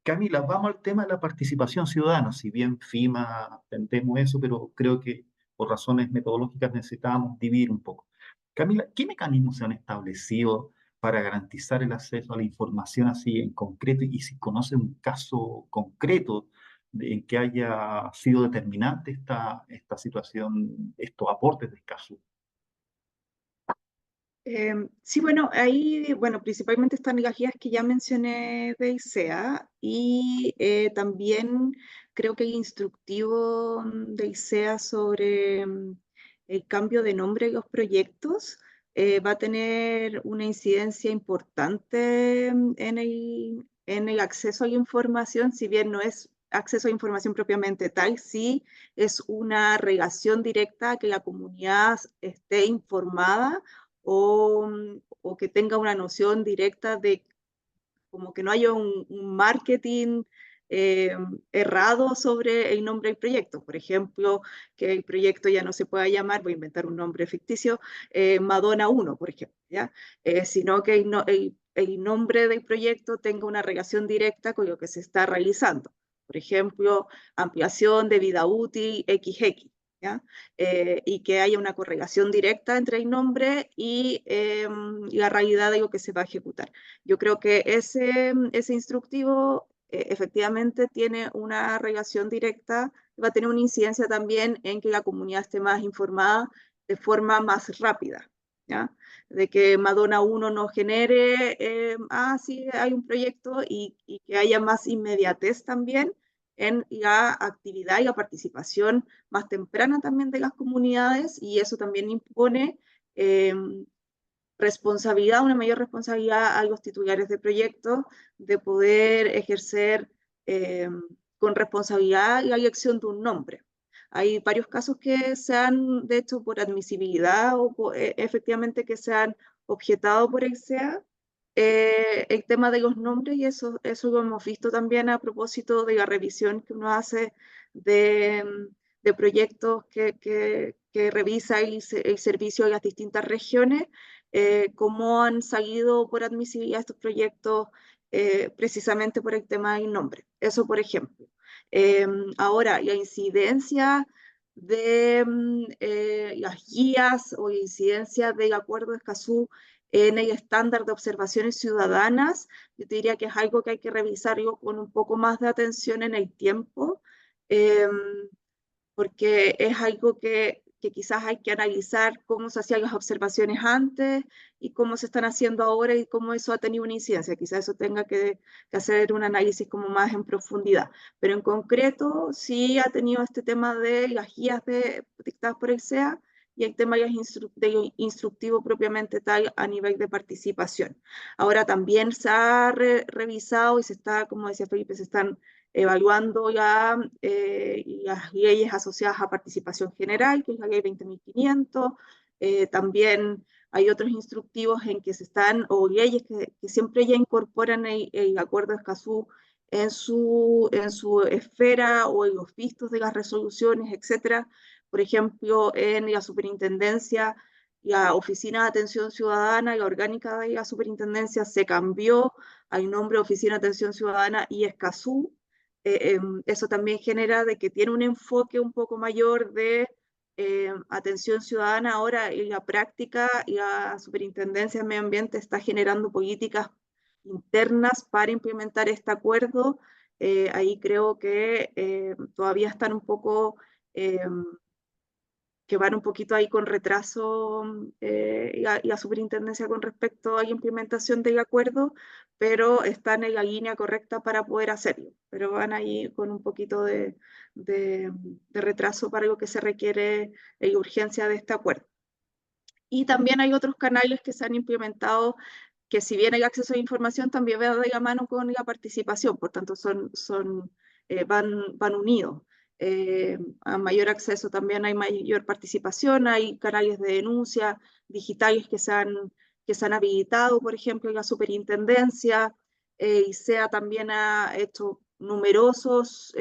Camila, vamos al tema de la participación ciudadana. Si bien FIMA entendemos eso, pero creo que por razones metodológicas necesitamos dividir un poco. Camila, ¿qué mecanismos se han establecido para garantizar el acceso a la información así en concreto y si conoce un caso concreto en que haya sido determinante esta situación, estos aportes del caso? Sí, bueno, ahí, bueno, principalmente están las guías que ya mencioné de ICEA y también creo que el instructivo de ICEA sobre el cambio de nombre de los proyectos va a tener una incidencia importante en el acceso a la información, si bien no es acceso a información propiamente tal, sí es una relación directa a que la comunidad esté informada o que tenga una noción directa de como que no haya un marketing eh, errado sobre el nombre del proyecto. Por ejemplo, que el proyecto ya no se pueda llamar, voy a inventar un nombre ficticio, Madonna 1, por ejemplo, ¿ya? Sino que el nombre del proyecto tenga una relación directa con lo que se está realizando. Por ejemplo, ampliación de vida útil XX. ¿Ya? Y que haya una correlación directa entre el nombre y la realidad de lo que se va a ejecutar. Yo creo que ese instructivo efectivamente tiene una relación directa, va a tener una incidencia también en que la comunidad esté más informada de forma más rápida, ¿ya? De que Madonna 1 no genere, sí, hay un proyecto y que haya más inmediatez también en la actividad y la participación más temprana también de las comunidades y eso también impone responsabilidad, una mayor responsabilidad a los titulares de proyectos de poder ejercer con responsabilidad la elección de un nombre. Hay varios casos que se han, de hecho, por admisibilidad o efectivamente que se han objetado por el SEA, el tema de los nombres y eso lo hemos visto también a propósito de la revisión que uno hace de proyectos que revisa el servicio de las distintas regiones, cómo han salido por admisibilidad estos proyectos precisamente por el tema del nombre. Eso, por ejemplo. Ahora, la incidencia de las guías o la incidencia del acuerdo de Escazú en el estándar de observaciones ciudadanas, yo te diría que es algo que hay que revisarlo con un poco más de atención en el tiempo, porque es algo que quizás hay que analizar cómo se hacían las observaciones antes y cómo se están haciendo ahora y cómo eso ha tenido una incidencia. Quizás eso tenga que hacer un análisis como más en profundidad. Pero en concreto, sí ha tenido este tema de las guías dictadas por el SEA y el tema del instructivo propiamente tal a nivel de participación. Ahora también se ha revisado y se está, como decía Felipe, se están evaluando ya las leyes asociadas a participación general, que es la ley 20.500. También hay otros instructivos en que se están, o leyes que siempre ya incorporan el Acuerdo de Escazú en su esfera o en los vistos de las resoluciones, etcétera. Por ejemplo, en la superintendencia, la Oficina de Atención Ciudadana, la orgánica de la superintendencia se cambió al nombre Oficina de Atención Ciudadana y Escazú. Eso también genera de que tiene un enfoque un poco mayor de atención ciudadana. Ahora en la práctica la Superintendencia de Medio Ambiente está generando políticas internas para implementar este acuerdo. Ahí creo que todavía están un poco, que van un poquito ahí con retraso la superintendencia con respecto a la implementación del acuerdo, pero están en la línea correcta para poder hacerlo, pero van ahí con un poquito de retraso para lo que se requiere en urgencia de este acuerdo. Y también hay otros canales que se han implementado que si bien hay acceso a la información, también va de la mano con la participación, por tanto van unidos. A mayor acceso también hay mayor participación, hay canales de denuncia digitales que se han habilitado, por ejemplo, en la superintendencia, y SEA también ha hecho numerosos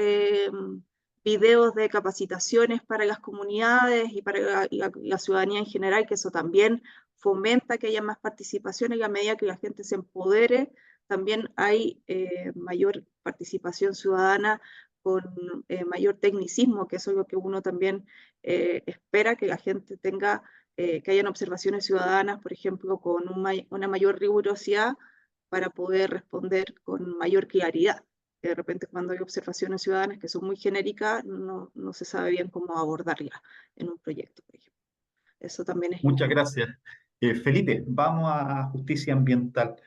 videos de capacitaciones para las comunidades y para la ciudadanía en general, que eso también fomenta que haya más participación. Y a medida que la gente se empodere, también hay mayor participación ciudadana con mayor tecnicismo, que eso es lo que uno también espera, que la gente tenga, que hayan observaciones ciudadanas, por ejemplo, con una mayor rigurosidad para poder responder con mayor claridad. De repente cuando hay observaciones ciudadanas que son muy genéricas, no se sabe bien cómo abordarlas en un proyecto, por ejemplo. Eso también es Muchas importante. gracias. Felipe, vamos a justicia ambiental.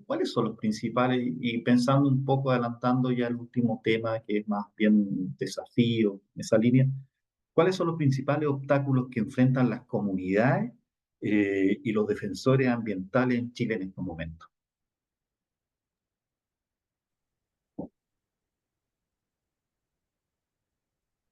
¿Cuáles son los principales? Y pensando un poco, adelantando ya el último tema, que es más bien desafío, esa línea, ¿cuáles son los principales obstáculos que enfrentan las comunidades y los defensores ambientales en Chile en estos momentos?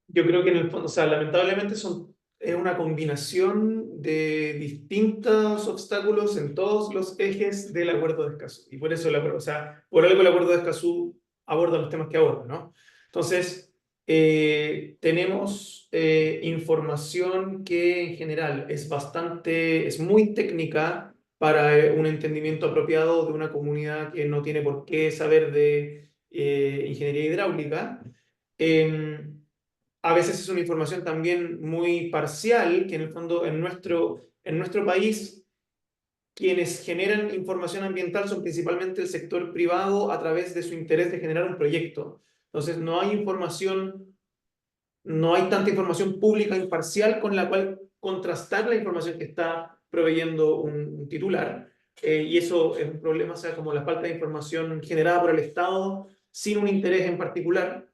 Yo creo que en el fondo, o sea, lamentablemente es una combinación de distintos obstáculos en todos los ejes del Acuerdo de Escazú. Y por eso, o sea, por algo el Acuerdo de Escazú aborda los temas que aborda, ¿no? Entonces, tenemos información que en general es muy técnica para un entendimiento apropiado de una comunidad que no tiene por qué saber de ingeniería hidráulica. A veces es una información también muy parcial, que en el fondo en nuestro país quienes generan información ambiental son principalmente el sector privado a través de su interés de generar un proyecto. Entonces no hay tanta información pública imparcial con la cual contrastar la información que está proveyendo un titular. Y eso es un problema, o sea, como la falta de información generada por el Estado sin un interés en particular.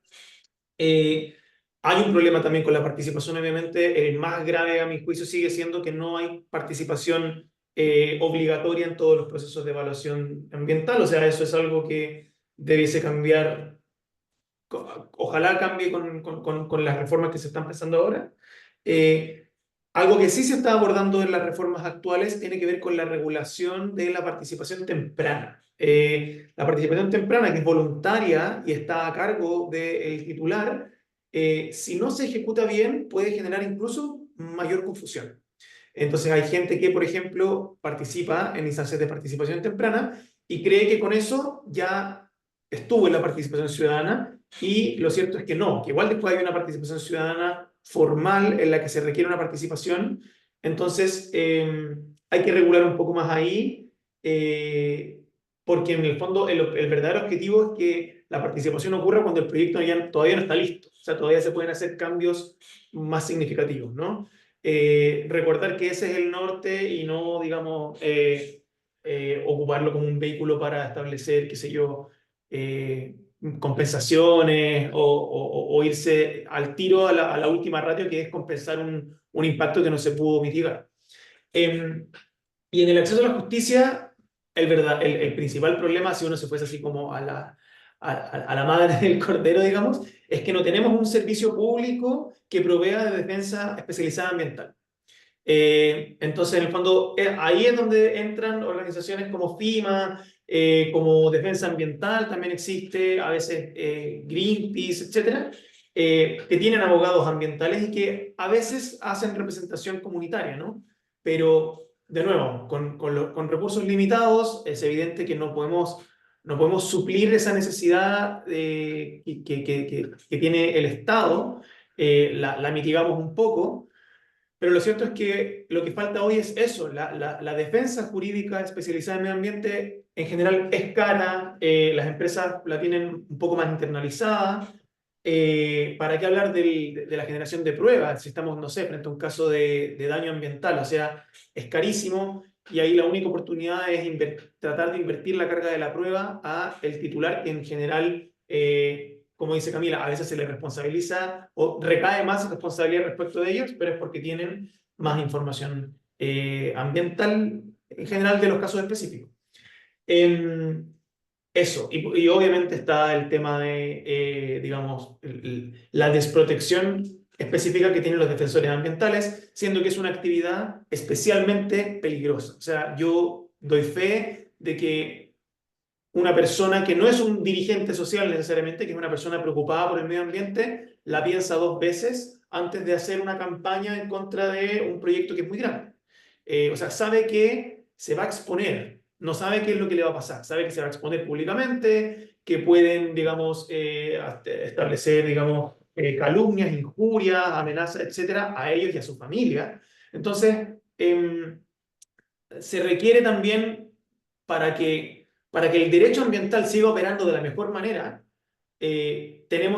Hay un problema también con la participación, obviamente. El más grave, a mi juicio, sigue siendo que no hay participación obligatoria en todos los procesos de evaluación ambiental. O sea, eso es algo que debiese cambiar. Ojalá cambie con las reformas que se están pensando ahora. Algo que sí se está abordando en las reformas actuales tiene que ver con la regulación de la participación temprana. La participación temprana, que es voluntaria y está a cargo del titular, si no se ejecuta bien, puede generar incluso mayor confusión. Entonces hay gente que, por ejemplo, participa en instancias de participación temprana y cree que con eso ya estuvo en la participación ciudadana, y lo cierto es que no, que igual después hay una participación ciudadana formal en la que se requiere una participación. Entonces hay que regular un poco más ahí, porque en el fondo el verdadero objetivo es que la participación ocurra cuando el proyecto todavía no está listo, o sea, todavía se pueden hacer cambios más significativos, ¿no? Recordar que ese es el norte y no, digamos, ocuparlo como un vehículo para establecer, qué sé yo, compensaciones o irse al tiro a la última ratio, que es compensar un impacto que no se pudo mitigar. Y en el acceso a la justicia, el principal problema, si uno se fuese así como a la madre del cordero, digamos, es que no tenemos un servicio público que provea de defensa especializada ambiental. Entonces, en el fondo, ahí es donde entran organizaciones como FEMA, como Defensa Ambiental, también existe, a veces Greenpeace, etcétera, que tienen abogados ambientales y que a veces hacen representación comunitaria, ¿no? Pero, de nuevo, con recursos limitados, es evidente que no podemos suplir esa necesidad que tiene el Estado, la mitigamos un poco. Pero lo cierto es que lo que falta hoy es eso, la defensa jurídica especializada en medio ambiente en general es cara, las empresas la tienen un poco más internalizada. ¿Para qué hablar de la generación de pruebas si estamos, no sé, frente a un caso de daño ambiental? O sea, es carísimo y ahí la única oportunidad es tratar de invertir la carga de la prueba a el titular que en general... como dice Camila, a veces se les responsabiliza o recae más responsabilidad respecto de ellos, pero es porque tienen más información ambiental en general de los casos específicos. Eso, y obviamente está el tema de, digamos, la desprotección específica que tienen los defensores ambientales, siendo que es una actividad especialmente peligrosa. O sea, yo doy fe de que una persona que no es un dirigente social necesariamente, que es una persona preocupada por el medio ambiente, la piensa dos veces antes de hacer una campaña en contra de un proyecto que es muy grande. O sea, sabe que se va a exponer, no sabe qué es lo que le va a pasar, sabe que se va a exponer públicamente, que pueden, digamos, establecer, digamos, calumnias, injurias, amenazas, etcétera, a ellos y a su familia. Entonces, se requiere también para que el derecho ambiental siga operando de la mejor manera, tiene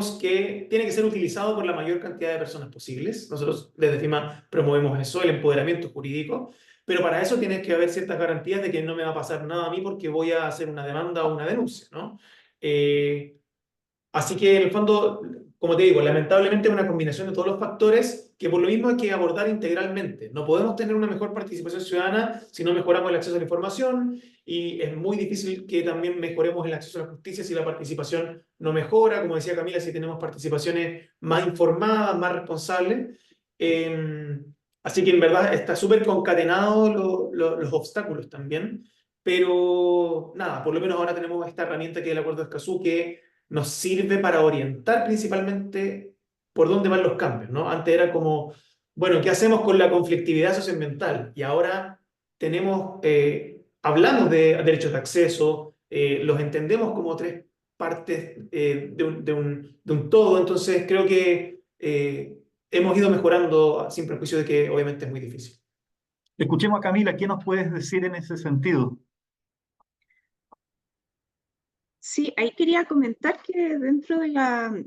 que ser utilizado por la mayor cantidad de personas posibles. Nosotros desde FEMA promovemos eso, el empoderamiento jurídico, pero para eso tiene que haber ciertas garantías de que no me va a pasar nada a mí porque voy a hacer una demanda o una denuncia, ¿no? Así que en el fondo, como te digo, lamentablemente es una combinación de todos los factores que por lo mismo hay que abordar integralmente. No podemos tener una mejor participación ciudadana si no mejoramos el acceso a la información y es muy difícil que también mejoremos el acceso a la justicia si la participación no mejora. Como decía Camila, si tenemos participaciones más informadas, más responsables. Así que en verdad está súper concatenado los obstáculos también. Pero nada, por lo menos ahora tenemos esta herramienta que es el Acuerdo de Escazú que nos sirve para orientar principalmente por dónde van los cambios, ¿no? Antes era como, bueno, ¿qué hacemos con la conflictividad socioambiental? Y ahora hablamos de derechos de acceso, los entendemos como tres partes de un todo, entonces creo que hemos ido mejorando sin perjuicio de que obviamente es muy difícil. Escuchemos a Camila, ¿qué nos puedes decir en ese sentido? Sí, ahí quería comentar que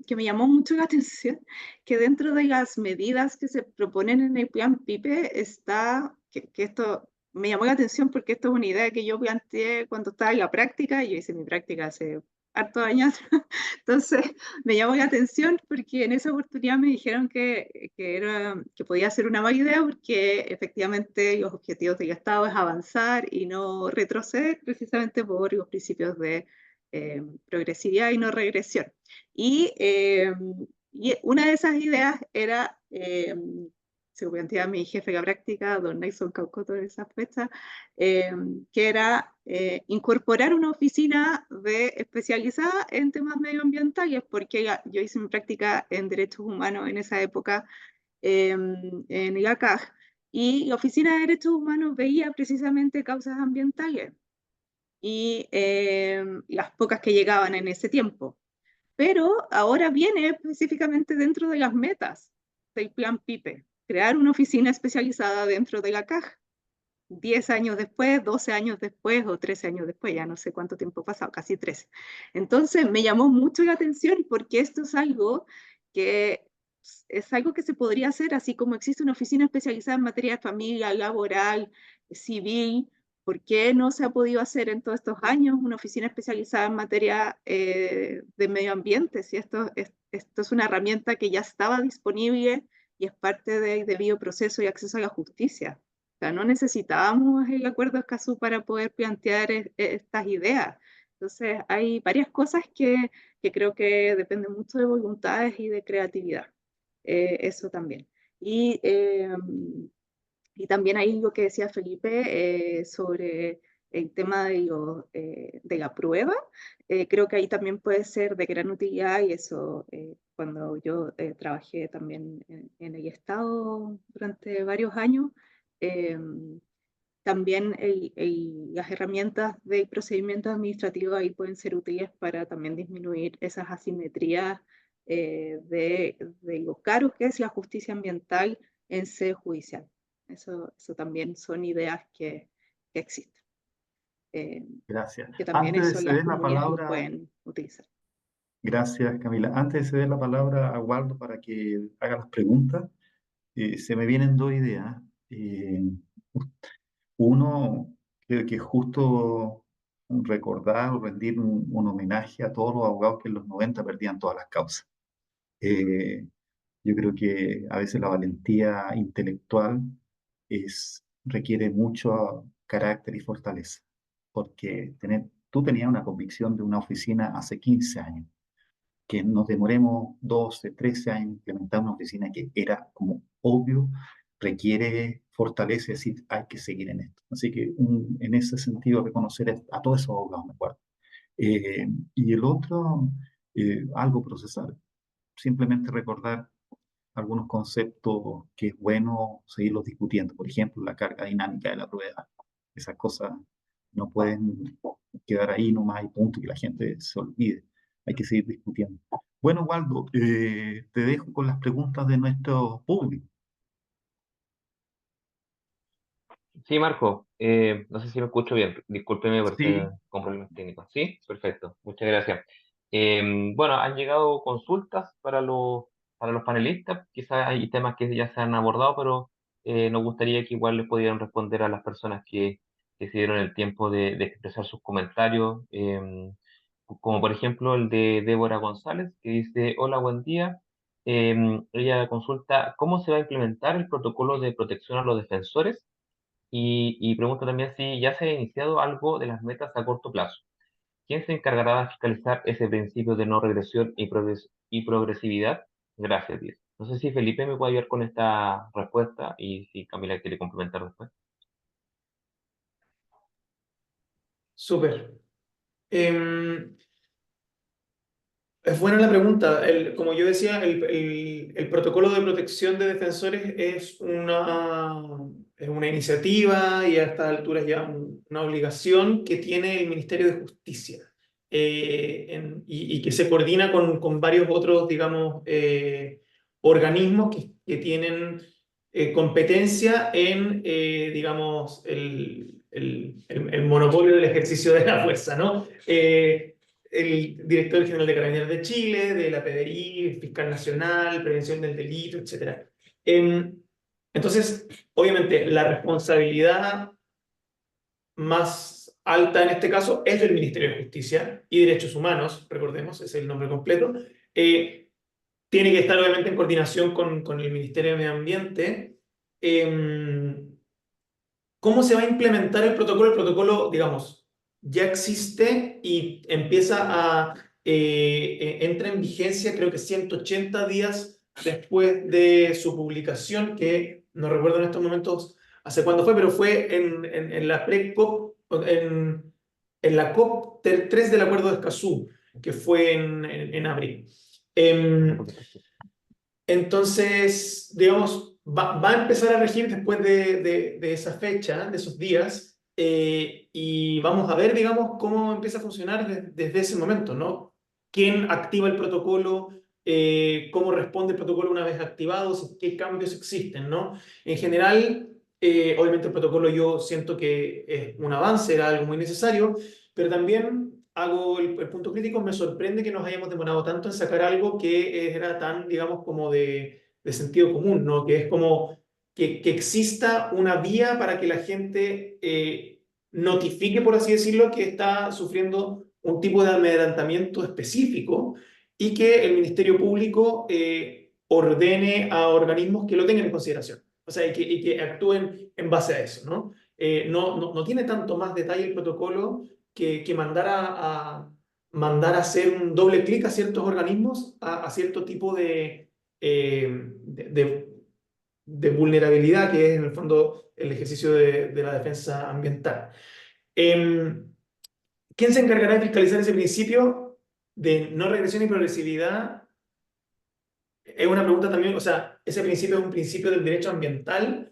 que me llamó mucho la atención, que dentro de las medidas que se proponen en el plan PIPE está, que esto me llamó la atención porque esto es una idea que yo planteé cuando estaba en la práctica, yo hice mi práctica hace hartos años, entonces me llamó la atención porque en esa oportunidad me dijeron que podía ser una buena idea porque efectivamente los objetivos del Estado es avanzar y no retroceder precisamente por los principios de progresividad y no regresión. Y una de esas ideas era, se planteaba mi jefe de la práctica, don Nelson Caucoto de esa fecha, que era incorporar una oficina especializada en temas medioambientales, porque yo hice mi práctica en derechos humanos en esa época en IACAG, y la Oficina de Derechos Humanos veía precisamente causas ambientales y las pocas que llegaban en ese tiempo. Pero ahora viene específicamente dentro de las metas del plan PIPE, crear una oficina especializada dentro de la CAG. 10 años después, 12 años después o 13 años después, ya no sé cuánto tiempo ha pasado, casi 13. Entonces me llamó mucho la atención porque esto es algo que se podría hacer, así como existe una oficina especializada en materia de familia, laboral, civil. ¿Por qué no se ha podido hacer en todos estos años una oficina especializada en materia de medio ambiente? Si esto es una herramienta que ya estaba disponible y es parte del debido proceso y acceso a la justicia. O sea, no necesitábamos el Acuerdo de Escazú para poder plantear estas ideas. Entonces, hay varias cosas que creo que dependen mucho de voluntades y de creatividad. Eso también. Y también ahí lo que decía Felipe sobre el tema de la prueba, creo que ahí también puede ser de gran utilidad y eso cuando yo trabajé también en el Estado durante varios años, eh, también las herramientas del procedimiento administrativo ahí pueden ser útiles para también disminuir esas asimetrías de lo caro que es la justicia ambiental en sede judicial. Eso también son ideas que existen, eh, Gracias. que también Antes de eso las ceder la comunidades lo palabra, pueden utilizar. gracias Camila. Antes de ceder la palabra a Waldo para que haga las preguntas, se me vienen dos ideas. Eh, Uno, creo que es justo recordar o rendir un homenaje a todos los abogados que en los 90 perdían todas las causas. Eh, yo creo que a veces la valentía intelectual requiere mucho carácter y fortaleza, porque tú tenías una convicción de una oficina hace 15 años, que nos demoremos 12, 13 años en implementar una oficina que era como obvio, requiere fortaleza y decir, hay que seguir en esto. Así que en ese sentido, reconocer a todos esos abogados, me acuerdo. Y el otro, algo procesal. Simplemente recordar algunos conceptos que es bueno seguirlos discutiendo. Por ejemplo, la carga dinámica de la prueba. Esas cosas no pueden quedar ahí nomás y punto, que la gente se olvide. Hay que seguir discutiendo. Bueno, Waldo, te dejo con las preguntas de nuestro público. Sí, Marco, no sé si lo escucho bien, discúlpeme por Sí, ser con problemas técnicos. Sí, perfecto, muchas gracias. Bueno, han llegado consultas para los panelistas, quizás hay temas que ya se han abordado, pero nos gustaría que igual les pudieran responder a las personas que se dieron el tiempo de expresar sus comentarios, como por ejemplo el de Débora González, que dice, hola, buen día. Ella consulta, ¿cómo se va a implementar el protocolo de protección a los defensores? Y pregunta también si ya se ha iniciado algo de las metas a corto plazo. ¿Quién se encargará de fiscalizar ese principio de no regresión y progresividad? Gracias, Diez. No sé si Felipe me puede ayudar con esta respuesta y si Camila quiere complementar después. Súper. Em, Es buena la pregunta. Como yo decía, el protocolo de protección de defensores es una iniciativa y a estas alturas ya una obligación que tiene el Ministerio de Justicia y que se coordina con varios otros, digamos, organismos que tienen competencia en, digamos, el monopolio del ejercicio de la fuerza, ¿no? El director general de Carabineros de Chile, de la PDI, fiscal nacional, prevención del delito, etc. Entonces, obviamente, la responsabilidad más alta en este caso es del Ministerio de Justicia y Derechos Humanos, recordemos, es el nombre completo. Tiene que estar obviamente en coordinación con el Ministerio de Medio Ambiente. ¿Cómo se va a implementar el protocolo? El protocolo, digamos, ya existe y empieza entra en vigencia creo que 180 días después de su publicación, que no recuerdo en estos momentos hace cuándo fue, pero fue en la pre-COP, en la COP 3 del Acuerdo de Escazú, que fue en abril. Un Em, poquito, sí. entonces, digamos, va a empezar a regir después de esa fecha, de esos días, y vamos a ver, digamos, cómo empieza a funcionar desde ese momento, ¿no? ¿Quién activa el protocolo? ¿Cómo responde el protocolo una vez activado? ¿Qué cambios existen, ¿no? En general, obviamente el protocolo yo siento que es un avance, era algo muy necesario, pero también hago el punto crítico, me sorprende que nos hayamos demorado tanto en sacar algo que era tan, digamos, como de sentido común, ¿no? Que es como que exista una vía para que la gente notifique, por así decirlo, que está sufriendo un tipo de amedrentamiento específico y que el Ministerio Público ordene a organismos que lo tengan en consideración. O sea, y que actúen en base a eso, ¿no? No tiene tanto más detalle el protocolo, que mandar a hacer un doble clic a ciertos organismos, a cierto tipo de vulnerabilidad, que es en el fondo el ejercicio de la defensa ambiental. ¿Quién se encargará de fiscalizar ese principio de no regresión y progresividad? Es una pregunta también, o sea, ese principio es un principio del derecho ambiental.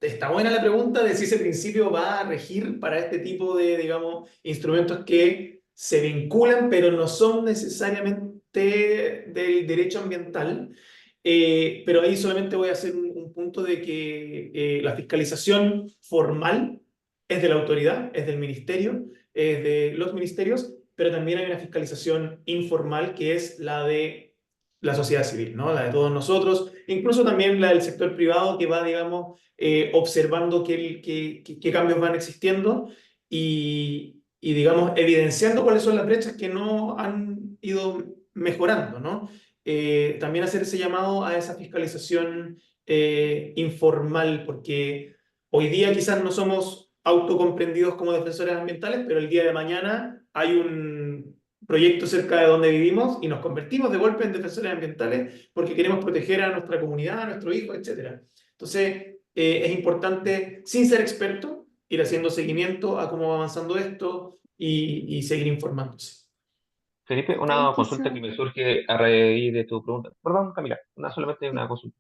Está buena la pregunta de si ese principio va a regir para este tipo de, digamos, instrumentos que se vinculan, pero no son necesariamente del derecho ambiental. Pero ahí solamente voy a hacer un punto de que la fiscalización formal es de la autoridad, es del ministerio, es de los ministerios, pero también hay una fiscalización informal que es la de la sociedad civil, ¿no? La de todos nosotros, incluso también la del sector privado que va, digamos, observando qué cambios van existiendo y, digamos, evidenciando cuáles son las brechas que no han ido mejorando, ¿no? También hacer ese llamado a esa fiscalización informal, porque hoy día quizás no somos autocomprendidos como defensores ambientales, pero el día de mañana hay un proyecto cerca de donde vivimos y nos convertimos de golpe en defensores ambientales porque queremos proteger a nuestra comunidad, a nuestro hijo, etc. Entonces, es importante, sin ser experto, ir haciendo seguimiento a cómo va avanzando esto y seguir informándose. Felipe, Ahí una consulta que quizá, me surge a raíz de tu pregunta. Perdón, Camila, solamente sí. una consulta.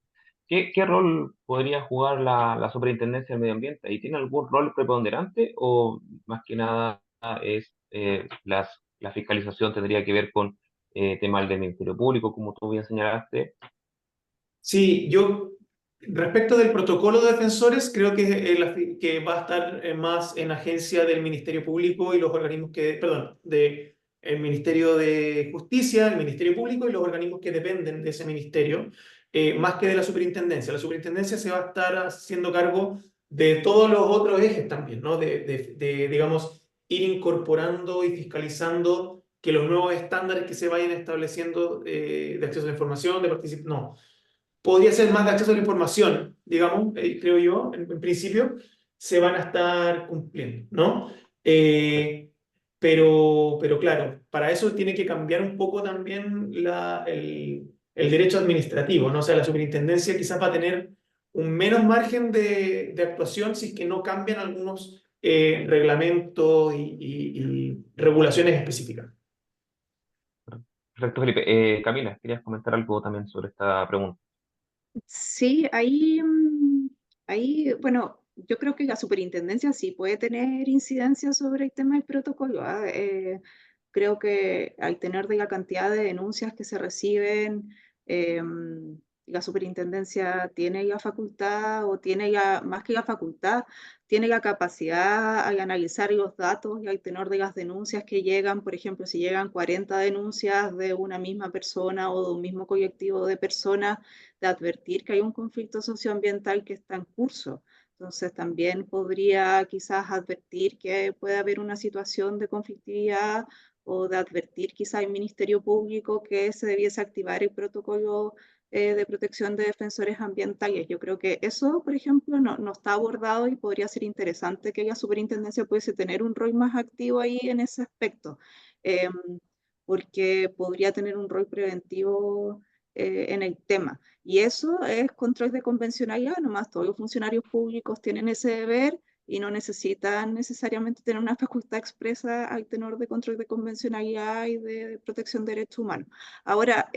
¿Qué rol podría jugar la Superintendencia del Medio Ambiente? ¿Y tiene algún rol preponderante o más que nada es la fiscalización tendría que ver con temas del Ministerio Público, como tú bien señalaste? Sí, yo respecto del protocolo de defensores, creo que, que va a estar más en agencia del Ministerio Público y los organismos que, perdón, de el Ministerio de Justicia, el Ministerio Público y los organismos que dependen de ese ministerio, más que de la superintendencia. La superintendencia se va a estar haciendo cargo de todos los otros ejes también, ¿no? Digamos, ir incorporando y fiscalizando que los nuevos estándares que se vayan estableciendo de acceso a la información, de participación, no podría ser más de acceso a la información, digamos, creo yo, en principio, se van a estar cumpliendo, ¿no? Eh, pero claro, para eso tiene que cambiar un poco también el derecho administrativo, ¿no? O sea, la superintendencia quizás va a tener un menos margen de actuación si es que no cambian algunos reglamentos y regulaciones específicas. Perfecto, Felipe. Camila, ¿querías comentar algo también sobre esta pregunta? Sí, ahí, bueno, yo creo que la superintendencia sí puede tener incidencia sobre el tema del protocolo. Creo que al tener de la cantidad de denuncias que se reciben, la superintendencia tiene la facultad o tiene ya, más que la facultad, tiene la capacidad al analizar los datos y al tenor de las denuncias que llegan, por ejemplo, si llegan 40 denuncias de una misma persona o de un mismo colectivo de personas, de advertir que hay un conflicto socioambiental que está en curso. Entonces también podría quizás advertir que puede haber una situación de conflictividad o de advertir quizás al Ministerio Público que se debiese activar el protocolo de protección de defensores ambientales. Yo creo que eso, por ejemplo, no está abordado y podría ser interesante que la superintendencia pudiese tener un rol más activo ahí en ese aspecto, eh, porque podría tener un rol preventivo en el tema. Y eso es control de convencionalidad, nomás todos los funcionarios públicos tienen ese deber y no necesitan necesariamente tener una facultad expresa al tenor de control de convencionalidad y de protección de derechos humanos. Ahora,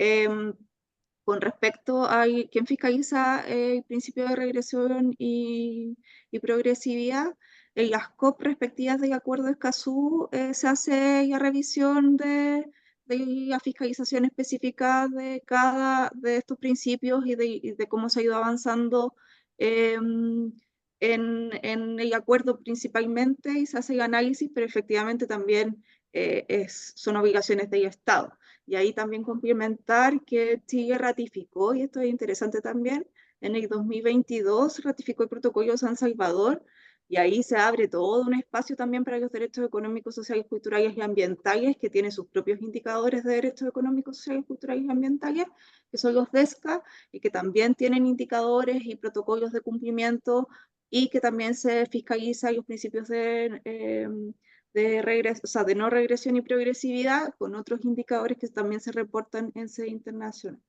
con respecto a quién fiscaliza el principio de regresión y progresividad, en las COP respectivas del Acuerdo de Escazú se hace la revisión de la fiscalización específica de cada de estos principios y de cómo se ha ido avanzando en el acuerdo principalmente y se hace el análisis, pero efectivamente también son obligaciones del Estado. Y ahí también complementar que Chile ratificó, y esto es interesante también, en el 2022 ratificó el protocolo de San Salvador, y ahí se abre todo un espacio también para los derechos económicos, sociales, culturales y ambientales, que tiene sus propios indicadores de derechos económicos, sociales, culturales y ambientales, que son los DESCA, y que también tienen indicadores y protocolos de cumplimiento, y que también se fiscalizan los principios o sea, de no regresión y progresividad, con otros indicadores que también se reportan en sede internacional.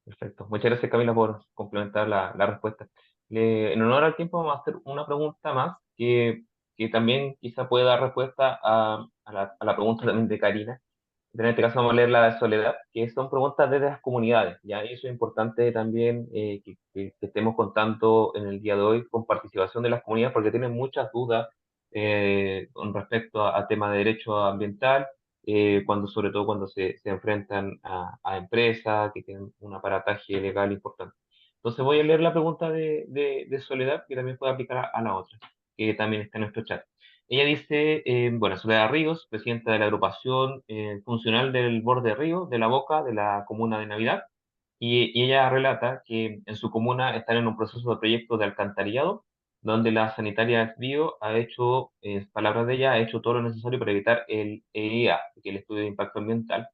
Perfecto. Muchas gracias, Camila, por complementar la respuesta. En honor al tiempo, vamos a hacer una pregunta más que también quizá puede dar respuesta a la pregunta también de Karina. En este caso vamos a leer la de Soledad, que son preguntas desde las comunidades, ¿ya? Y eso es importante también que estemos contando en el día de hoy con participación de las comunidades, porque tienen muchas dudas con respecto a temas de derecho ambiental, sobre todo cuando se enfrentan a empresas que tienen un aparataje legal importante. Entonces voy a leer la pregunta de Soledad, que también puede aplicar a la otra, que también está en nuestro chat. Ella dice, bueno, Soledad Ríos, presidenta de la agrupación funcional del Borde Río, de La Boca, de la comuna de Navidad, y ella relata que en su comuna están en un proceso de proyecto de alcantarillado, donde la sanitaria Bio ha hecho, en palabras de ella, ha hecho todo lo necesario para evitar el EIA, que es el estudio de impacto ambiental.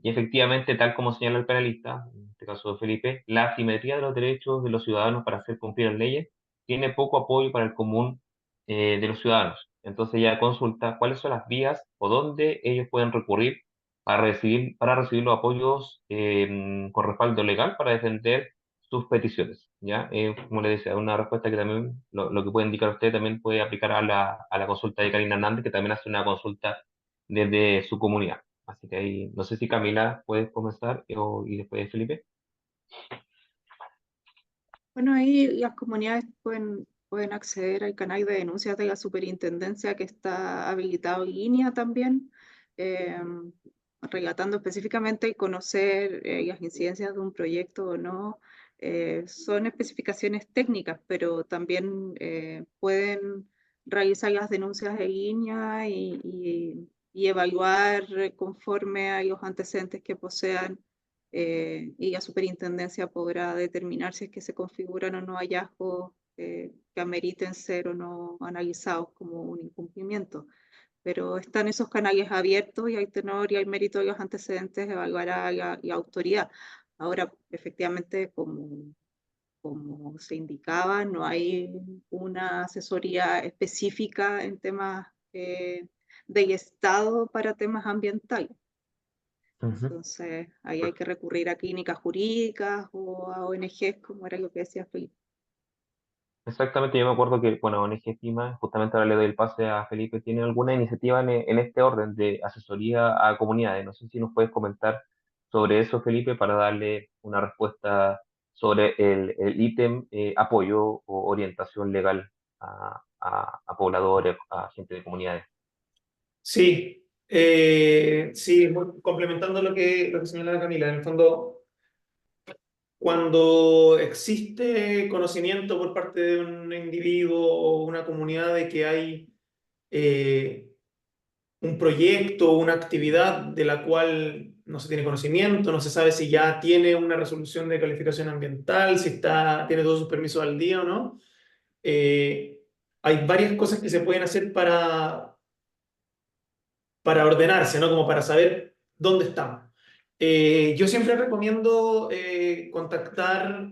Y efectivamente, tal como señala el penalista, en este caso de Felipe, la asimetría de los derechos de los ciudadanos para hacer cumplir las leyes tiene poco apoyo para el común de los ciudadanos. Entonces ella consulta cuáles son las vías o dónde ellos pueden recurrir para recibir los apoyos con respaldo legal para defender sus peticiones. ¿Ya? Como le decía, una respuesta que también lo que puede indicar usted también puede aplicar a la consulta de Karina Hernández, que también hace una consulta desde su comunidad. Así que ahí, no sé si Camila puedes comenzar y después Felipe. Bueno, ahí las comunidades pueden acceder al canal de denuncias de la superintendencia que está habilitado en línea también, eh, relatando específicamente y conocer las incidencias de un proyecto o no. Son especificaciones técnicas, pero también pueden realizar las denuncias en línea y evaluar conforme a los antecedentes que posean, y la superintendencia podrá determinar si es que se configuran o no hallazgos que ameriten ser o no analizados como un incumplimiento. Pero están esos canales abiertos y al tenor y al mérito de los antecedentes evaluará la autoridad. Ahora, efectivamente, como se indicaba, no hay una asesoría específica en temas del Estado para temas ambientales. Ujú. Entonces, ahí hay que recurrir a clínicas jurídicas o a ONGs, como era lo que decía Felipe. Exactamente, yo me acuerdo que, bueno, ONG Estima, justamente ahora le doy el pase a Felipe, tiene alguna iniciativa en este orden de asesoría a comunidades. No sé si nos puedes comentar sobre eso, Felipe, para darle una respuesta sobre el ítem apoyo o orientación legal a pobladores, a gente de comunidades. Sí, sí, complementando lo que señalaba Camila, en el fondo, cuando existe conocimiento por parte de un individuo o una comunidad de que hay eh, un proyecto o una actividad de la cual no se tiene conocimiento, no se sabe si ya tiene una resolución de calificación ambiental, si tiene todos sus permisos al día o no, eh, hay varias cosas que se pueden hacer para ordenarse, ¿no? Como para saber dónde estamos. Yo siempre recomiendo contactar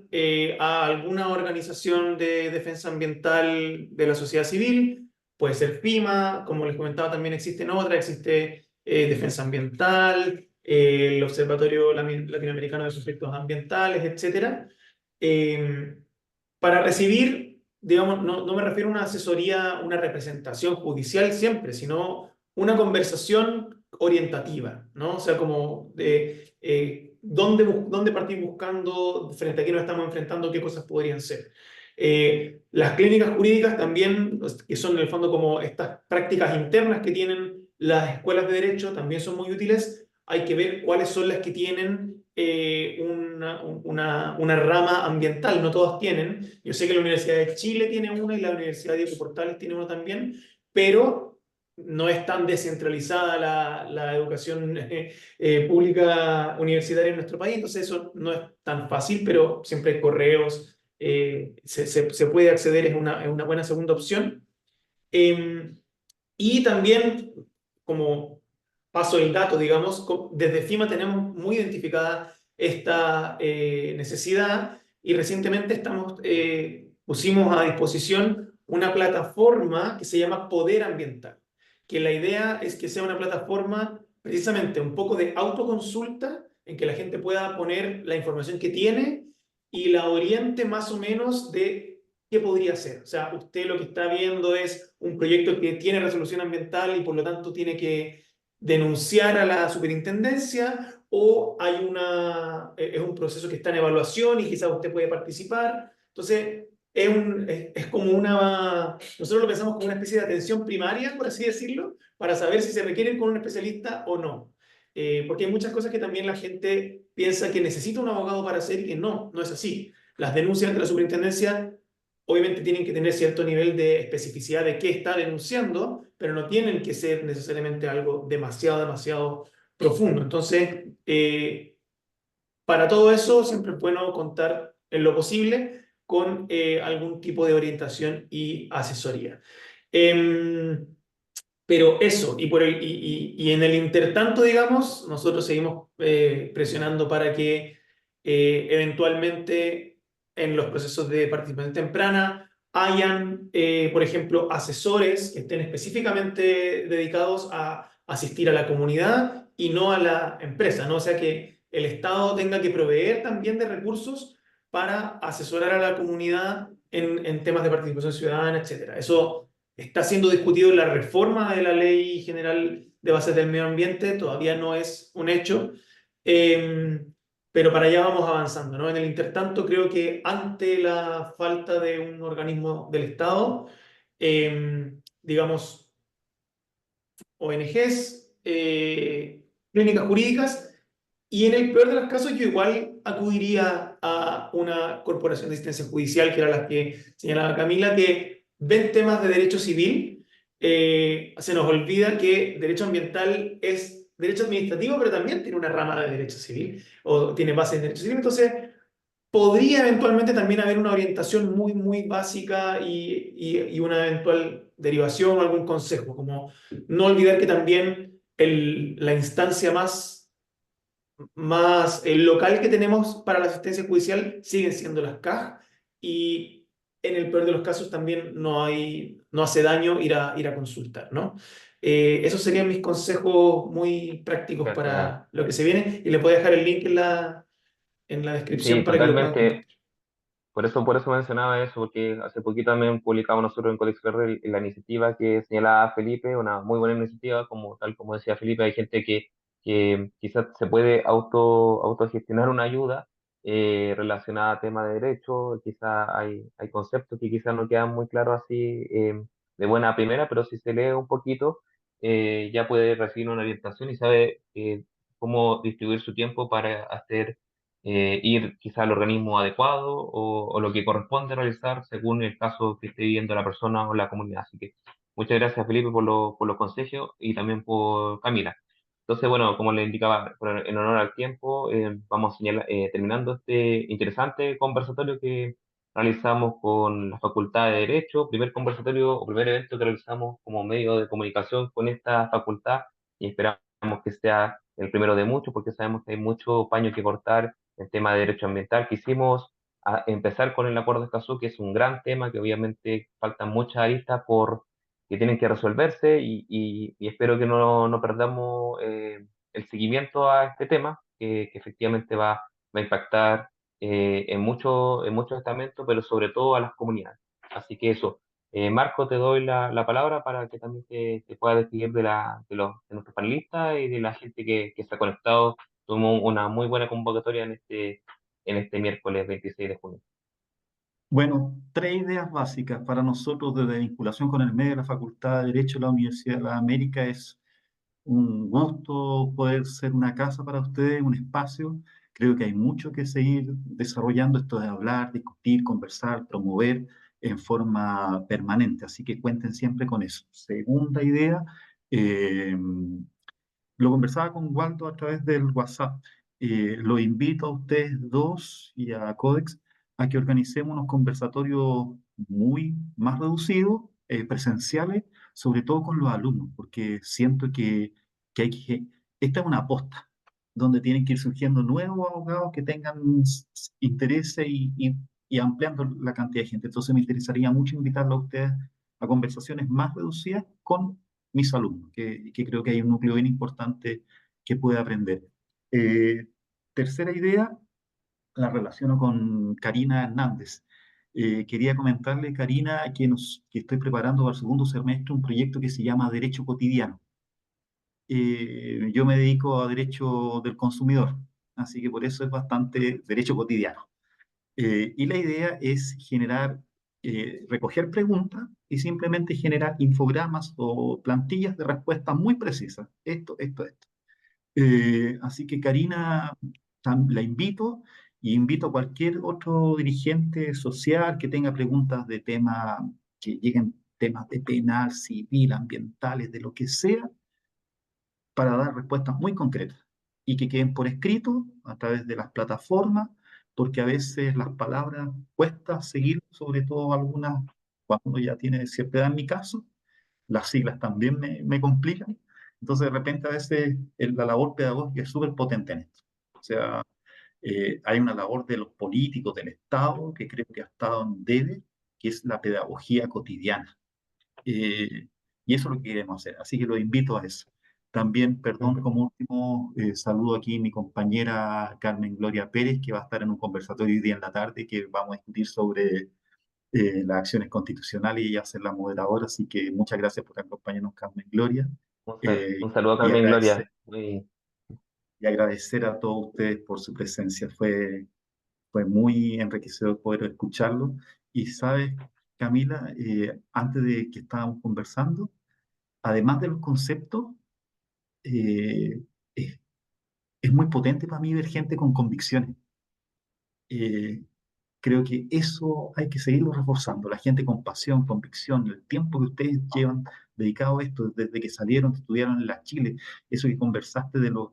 a alguna organización de defensa ambiental de la sociedad civil, puede ser FIMA, como les comentaba, también existen otras, existe Defensa Ambiental, el Observatorio Latinoamericano de Aspectos Ambientales, etc. Para recibir, digamos, no me refiero a una asesoría, una representación judicial siempre, sino una conversación orientativa, ¿no? O sea, como de dónde partir buscando, frente a qué nos estamos enfrentando, qué cosas podrían ser. Las clínicas jurídicas también, que son en el fondo como estas prácticas internas que tienen las escuelas de derecho, también son muy útiles. Hay que ver cuáles son las que tienen una rama ambiental, no todas tienen. Yo sé que la Universidad de Chile tiene una y la Universidad de Diego Portales tiene una también, pero no es tan descentralizada la educación pública universitaria en nuestro país, entonces eso no es tan fácil, pero siempre hay correos, se puede acceder, es una buena segunda opción. Y también, como paso el dato, digamos, desde FIMA tenemos muy identificada esta necesidad y recientemente pusimos a disposición una plataforma que se llama Poder Ambiental, que la idea es que sea una plataforma precisamente un poco de autoconsulta en que la gente pueda poner la información que tiene y la oriente más o menos de qué podría ser. O sea, usted lo que está viendo es un proyecto que tiene resolución ambiental y por lo tanto tiene que denunciar a la superintendencia, o es un proceso que está en evaluación y quizás usted puede participar. Entonces, es como nosotros lo pensamos como una especie de atención primaria, por así decirlo, para saber si se requiere con un especialista o no. Porque hay muchas cosas que también la gente piensa que necesita un abogado para hacer y que no es así. Las denuncias de la superintendencia obviamente tienen que tener cierto nivel de especificidad de qué está denunciando, pero no tienen que ser necesariamente algo demasiado profundo. Entonces, para todo eso siempre es bueno contar en lo posible con algún tipo de orientación y asesoría. Em, pero eso, y en el intertanto, digamos, nosotros seguimos presionando para que eventualmente en los procesos de participación temprana hayan, por ejemplo, asesores que estén específicamente dedicados a asistir a la comunidad y no a la empresa, ¿no? O sea, que el Estado tenga que proveer también de recursos para asesorar a la comunidad en temas de participación ciudadana, etcétera. Eso está siendo discutido en la reforma de la Ley General de Bases del Medio Ambiente, todavía no es un hecho, eh, pero para allá vamos avanzando, ¿no? En el intertanto, creo que ante la falta de un organismo del Estado, digamos, ONGs, clínicas jurídicas, y en el peor de los casos yo igual acudiría a una corporación de asistencia judicial, que era la que señalaba Camila, que ven temas de derecho civil. Se nos olvida que derecho ambiental es derecho administrativo, pero también tiene una rama de derecho civil, o tiene bases de derecho civil. Entonces, podría eventualmente también haber una orientación muy básica y una eventual derivación o algún consejo, como no olvidar que también la instancia más local que tenemos para la asistencia judicial siguen siendo las CAJ, y en el peor de los casos también no hace daño ir a consultar, ¿no? Esos serían mis consejos muy prácticos Gracias. para lo que se viene, y les voy a dejar el link en la descripción Sí, para que lo puedan totalmente. compartir. Por eso mencionaba eso, porque hace poquito también publicamos nosotros en Codex Verde la iniciativa que señalaba Felipe, una muy buena iniciativa, tal como decía Felipe, hay gente que quizás se puede autogestionar una ayuda relacionada a tema de derecho, quizás hay conceptos que quizás no quedan muy claros así de buena primera, pero si se lee un poquito, ya puede recibir una orientación y sabe cómo distribuir su tiempo para hacer ir quizá al organismo adecuado o lo que corresponde realizar según el caso que esté viviendo la persona o la comunidad. Así que muchas gracias, Felipe, por los consejos y también por Camila. Entonces, bueno, como le indicaba, en honor al tiempo, vamos terminando este interesante conversatorio que realizamos con la Facultad de Derecho, primer conversatorio o primer evento que realizamos como medio de comunicación con esta facultad, y esperamos que sea el primero de muchos, porque sabemos que hay mucho paño que cortar el tema de derecho ambiental. Quisimos empezar con el acuerdo de Escazú, que es un gran tema, que obviamente faltan muchas aristas que tienen que resolverse, y espero que no perdamos el seguimiento a este tema, que efectivamente va a impactar en muchos estamentos, pero sobre todo a las comunidades. Así que eso. Marco, te doy la palabra para que también te puedas despedir de nuestros panelistas y de la gente que se ha conectado. Tuvimos una muy buena convocatoria en este miércoles 26 de junio. Bueno, tres ideas básicas para nosotros desde vinculación con el medio de la Facultad de Derecho de la Universidad de la América. Es un gusto poder ser una casa para ustedes, un espacio. Creo que hay mucho que seguir desarrollando, esto de hablar, discutir, conversar, promover en forma permanente. Así que cuenten siempre con eso. Segunda idea, eh, lo conversaba con Waldo a través del WhatsApp. Lo invito a ustedes dos y a Codex a que organicemos unos conversatorios muy más reducidos, presenciales, sobre todo con los alumnos, porque siento que esta es una aposta donde tienen que ir surgiendo nuevos abogados que tengan intereses y y ampliando la cantidad de gente. Entonces me interesaría mucho invitarlo a ustedes a conversaciones más reducidas con mis alumnos, que creo que hay un núcleo bien importante que puede aprender. Eh, Tercera idea, la relaciono con Karina Hernández. Quería comentarle, Karina, que estoy preparando para el segundo semestre un proyecto que se llama Derecho Cotidiano. Yo me dedico a derecho del consumidor, así que por eso es bastante derecho cotidiano. Y la idea es recoger preguntas y simplemente generar infogramas o plantillas de respuestas muy precisas. Esto. Así que Karina, la invito y invito a cualquier otro dirigente social que tenga preguntas de temas, que lleguen temas de penal, civil, ambientales, de lo que sea, para dar respuestas muy concretas y que queden por escrito a través de las plataformas, porque a veces las palabras cuesta seguir, sobre todo algunas cuando uno ya tiene cierta edad en mi caso, las siglas también me complican. Entonces, de repente, a veces la labor pedagógica es súper potente en esto. O sea, hay una labor de los políticos, del Estado, que creo que ha estado en debe, que es la pedagogía cotidiana. Y eso es lo que queremos hacer. Así que los invito a eso. También, perdón, como último, saludo aquí a mi compañera Carmen Gloria Pérez, que va a estar en un conversatorio hoy día en la tarde, que vamos a discutir sobre las acciones constitucionales y ella va a ser la moderadora. Así que muchas gracias por acompañarnos, Carmen Gloria. Un saludo a Y Carmen agradecer, Gloria. Muy, y agradecer a todos ustedes por su presencia. Fue muy enriquecedor poder escucharlo. Y sabes, Camila, antes de que estábamos conversando, además de los conceptos, eh, es, es muy potente para mí ver gente con convicciones. Eh, Creo que eso hay que seguirlo reforzando, la gente con pasión, convicción, el tiempo que ustedes llevan dedicado a esto, desde que salieron, que estudiaron en la Chile, eso que conversaste de los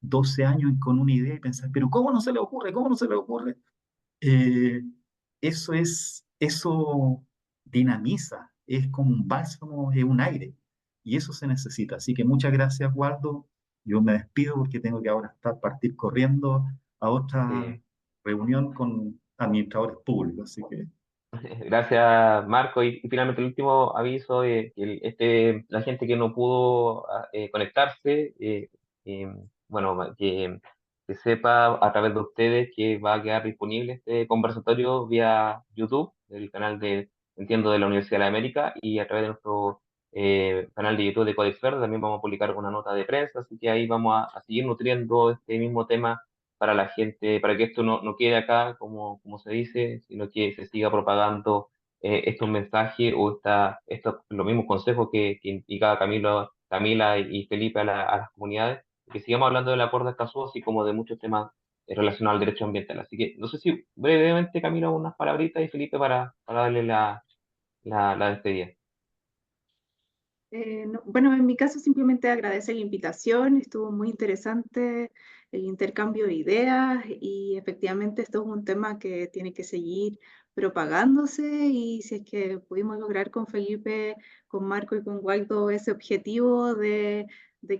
12 años con una idea y pensar, pero ¿cómo no se le ocurre? ¿Cómo no se le ocurre? Eh, eso dinamiza, es como un bálsamo, es un aire, y eso se necesita. Así que muchas gracias, Waldo. Yo me despido porque tengo que ahora partir corriendo a otra sí. reunión con administradores públicos. Así que Gracias, Marco. Y finalmente el último aviso, que la gente que no pudo conectarse, bueno, que sepa a través de ustedes que va a quedar disponible este conversatorio vía YouTube, del canal entiendo, de la Universidad de la América, y a través de nuestro canal de YouTube de Codex Verde también vamos a publicar una nota de prensa, así que ahí vamos a seguir nutriendo este mismo tema para la gente, para que esto no quede acá, como se dice, sino que se siga propagando estos mensajes o los mismos consejos que indicaba Camila y Felipe a las comunidades, que sigamos hablando del acuerdo de Escazú, así como de muchos temas relacionados al derecho ambiental. Así que no sé si brevemente, Camila, unas palabritas y Felipe para darle la despedida. Bueno, en mi caso simplemente agradecer la invitación, estuvo muy interesante el intercambio de ideas y efectivamente esto es un tema que tiene que seguir propagándose y si es que pudimos lograr con Felipe, con Marco y con Waldo ese objetivo de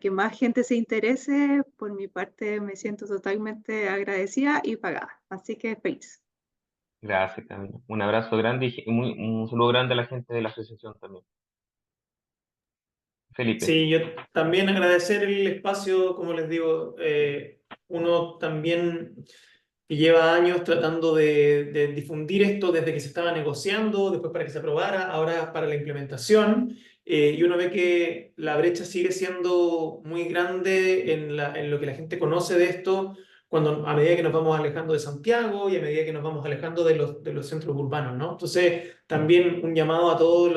que más gente se interese, por mi parte me siento totalmente agradecida y pagada, así que feliz. Gracias, Camila. Un abrazo grande y un saludo grande a la gente de la asociación también. Felipe. Sí, yo también agradecer el espacio, como les digo, uno también que lleva años tratando de difundir esto desde que se estaba negociando, después para que se aprobara, ahora para la implementación, y uno ve que la brecha sigue siendo muy grande en lo que la gente conoce de esto, a medida que nos vamos alejando de Santiago y a medida que nos vamos alejando de los centros urbanos, ¿no? Entonces, también un llamado a todos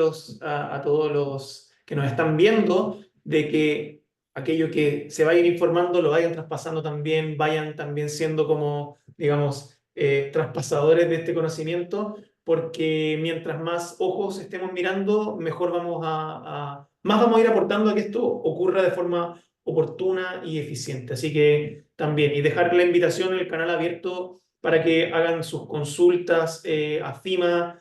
los que nos están viendo de que aquello que se va a ir informando lo vayan traspasando también, vayan también siendo como, digamos, traspasadores de este conocimiento, porque mientras más ojos estemos mirando, mejor más vamos a ir aportando a que esto ocurra de forma oportuna y eficiente. Así que también, y dejar la invitación, el canal abierto para que hagan sus consultas a FIMA,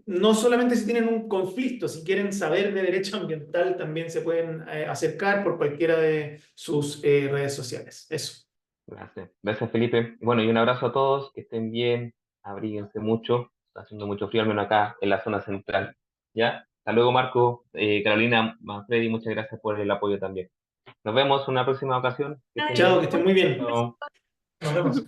no solamente si tienen un conflicto, si quieren saber de derecho ambiental, también se pueden acercar por cualquiera de sus redes sociales. Eso. Gracias. Gracias, Felipe. Bueno, y un abrazo a todos, que estén bien. abríguense mucho, está haciendo mucho frío, al menos acá en la zona central. ¿Ya? Hasta luego, Marco, Carolina, Manfredi, muchas gracias por el apoyo también. Nos vemos en una próxima ocasión. Que estén Chao, bien. que estén muy bien. Chao. Nos vemos.